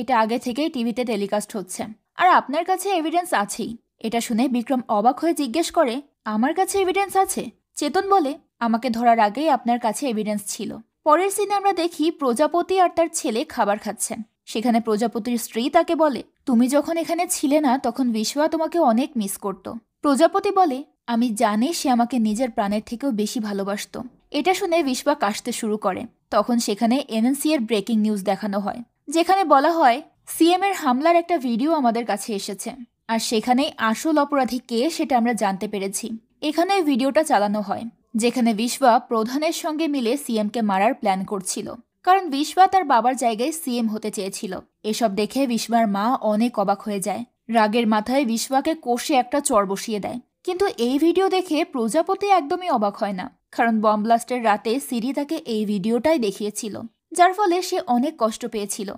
এটা আগে থেকেই টিভিতে টেলিকাস্ট হচ্ছে আর আপনার কাছে এভিডেন্স আছেই। এটা শুনে বিক্রম অবাক হয়ে জিজ্ঞেস করে, আমার কাছে এভিডেন্স আছে? চেতন বলে, আমাকে ধরার আগেই আপনার কাছে এভিডেন্স ছিল। পরের সিনে আমরা দেখি প্রজাপতি আর তার ছেলে খাবার খাচ্ছেন। সেখানে প্রজাপতির স্ত্রী তাকে বলে, তুমি যখন এখানে ছিলে না তখন বিশ্বয়া তোমাকে অনেক মিস করত। প্রজাপতি বলে, আমি জানি সে আমাকে নিজের প্রাণের থেকেও বেশি ভালোবাসত। এটা শুনে বিশ্বয়া কাশতে শুরু করে। তখন সেখানে এনএনসি এর ব্রেকিং নিউজ দেখানো হয়, যেখানে বলা হয় সিএম এর হামলার একটা ভিডিও আমাদের কাছে এসেছে আর সেখানেই আসল অপরাধী কে সেটা আমরা জানতে পেরেছি। এখানে ভিডিওটা চালানো হয় যেখানে বিশ্বয়া প্রধানের সঙ্গে মিলে সিএমকে মারার প্ল্যান করছিল, কারণ বিশ্বয়া তার বাবার জায়গায় সিএম হতে চেয়েছিল। এসব দেখে বিশ্বয়ার মা অনেক অবাক হয়ে যায়। রাগের মাথায় বিশ্বয়াকে কষে একটা চড় বসিয়ে দেয়। কিন্তু এই ভিডিও দেখে প্রজাপতি একদমই অবাক হয় না, কারণ বম ব্লাস্টের রাতে সিরি তাকে এই ভিডিওটাই দেখিয়েছিল, যার ফলে সে অনেক কষ্ট পেয়েছিল।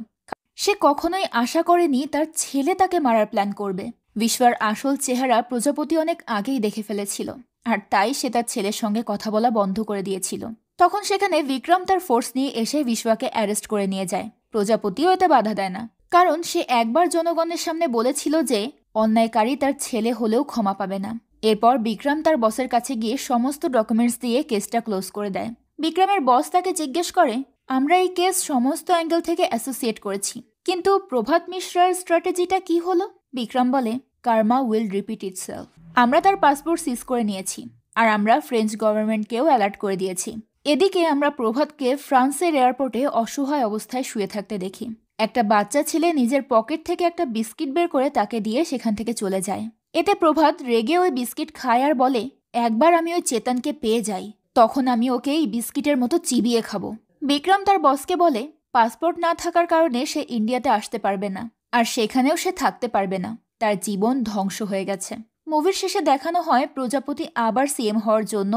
সে কখনোই আশা করেনি তার ছেলে তাকে মারার প্ল্যান করবে। বিশ্বয়ার আসল চেহারা প্রজাপতি অনেক আগেই দেখে ফেলেছিল, আর তাই সে তার ছেলের সঙ্গে কথা বলা বন্ধ করে দিয়েছিল। তখন সেখানে বিক্রম তার ফোর্স নিয়ে এসে বিশ্বয়াকে অ্যারেস্ট করে নিয়ে যায়। প্রজাপতিও এতে বাধা দেয় না, কারণ সে একবার জনগণের সামনে বলেছিল যে অন্যায়কারী তার ছেলে হলেও ক্ষমা পাবে না। এরপর বিক্রম তার বসের কাছে গিয়ে সমস্ত ডকুমেন্টস দিয়ে কেসটা ক্লোজ করে দেয়। বিক্রমের বস তাকে জিজ্ঞেস করে, আমরা এই কেস সমস্ত অ্যাঙ্গেল থেকে অ্যাসোসিয়েট করেছি, কিন্তু প্রভাত মিশ্রার স্ট্র্যাটেজিটা কি হলো? বিক্রম বলে, কার্মা উইল রিপিট ইটসেলফ। আমরা তার পাসপোর্ট সিজ করে নিয়েছি আর আমরা ফ্রেঞ্চ গভর্নমেন্টকেও অ্যালার্ট করে দিয়েছি। এদিকে আমরা প্রভাতকে ফ্রান্সের এয়ারপোর্টে অসহায় অবস্থায় শুয়ে থাকতে দেখি। একটা বাচ্চা ছেলে নিজের পকেট থেকে একটা বিস্কিট বের করে তাকে দিয়ে সেখান থেকে চলে যায়। এতে প্রভাত রেগে ওই বিস্কিট খায় আর বলে, একবার আমি ওই চেতনকে পেয়ে যাই, তখন আমি ওকে এই বিস্কিটের মতো চিবিয়ে খাবো। বিক্রম তার বসকে বলে পাসপোর্ট না থাকার কারণে সে ইন্ডিয়াতে আসতে পারবে না, আর সেখানেও সে থাকতে পারবে না, তার জীবন ধ্বংস হয়ে গেছে। মুভির শেষে দেখানো হয় প্রজাপতি আবার সিএম হওয়ার জন্য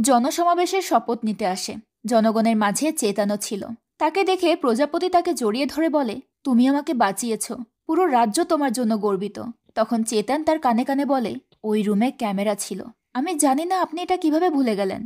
জনসমাবেশের শপথ নিতে আসে। জনগণের মাঝে চেতনও ছিল। তাকে দেখে প্রজাপতি তাকে জড়িয়ে ধরে বলে, তুমি আমাকে বাঁচিয়েছ, পুরো রাজ্য তোমার জন্য গর্বিত। তখন চেতন তার কানে কানে বলে, ওই রুমে ক্যামেরা ছিল, আমি জানি না আপনি এটা কিভাবে ভুলে গেলেন।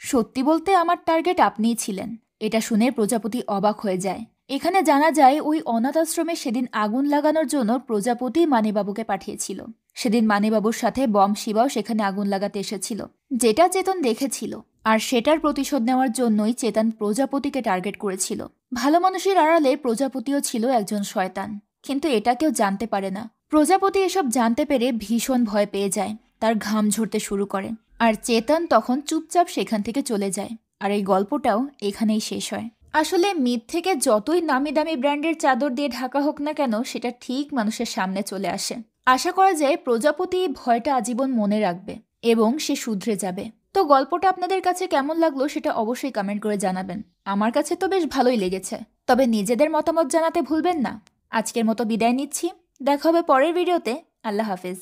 সত্যি বলতে আমার টার্গেট আপনিই ছিলেন। এটা শুনে প্রজাপতি অবাক হয়ে যায়। এখানে জানা যায় ওই অনাথ আশ্রমে সেদিন আগুন লাগানোর জন্য প্রজাপতি মানিবাবুকে পাঠিয়েছিল। সেদিন মানিবাবুর সাথে বম শিবাও সেখানে আগুন লাগাতে এসেছিল, যেটা চেতন দেখেছিল। আর সেটার প্রতিশোধ নেওয়ার জন্যই চেতন প্রজাপতিকে টার্গেট করেছিল। ভালো মানুষের আড়ালে প্রজাপতিও ছিল একজন শয়তান, কিন্তু এটা কেউ জানতে পারে না। প্রজাপতি এসব জানতে পেরে ভীষণ ভয় পেয়ে যায়, তার ঘাম ঝরতে শুরু করে। আর চেতন তখন চুপচাপ সেখান থেকে চলে যায়। আর এই গল্পটাও এখানেই শেষ হয়। আসলে মিথ থেকে যতই নামি দামি ব্র্যান্ডের চাদর দিয়ে ঢাকা হোক না কেন, সেটা ঠিক মানুষের সামনে চলে আসে। আশা করা যায় প্রজাপতি ভয়টা আজীবন মনে রাখবে এবং সে শুধরে যাবে। তো গল্পটা আপনাদের কাছে কেমন লাগলো সেটা অবশ্যই কমেন্ট করে জানাবেন। আমার কাছে তো বেশ ভালোই লেগেছে, তবে নিজেদের মতামত জানাতে ভুলবেন না। আজকের মতো বিদায় নিচ্ছি, দেখা হবে পরের ভিডিওতে। আল্লাহ হাফেজ।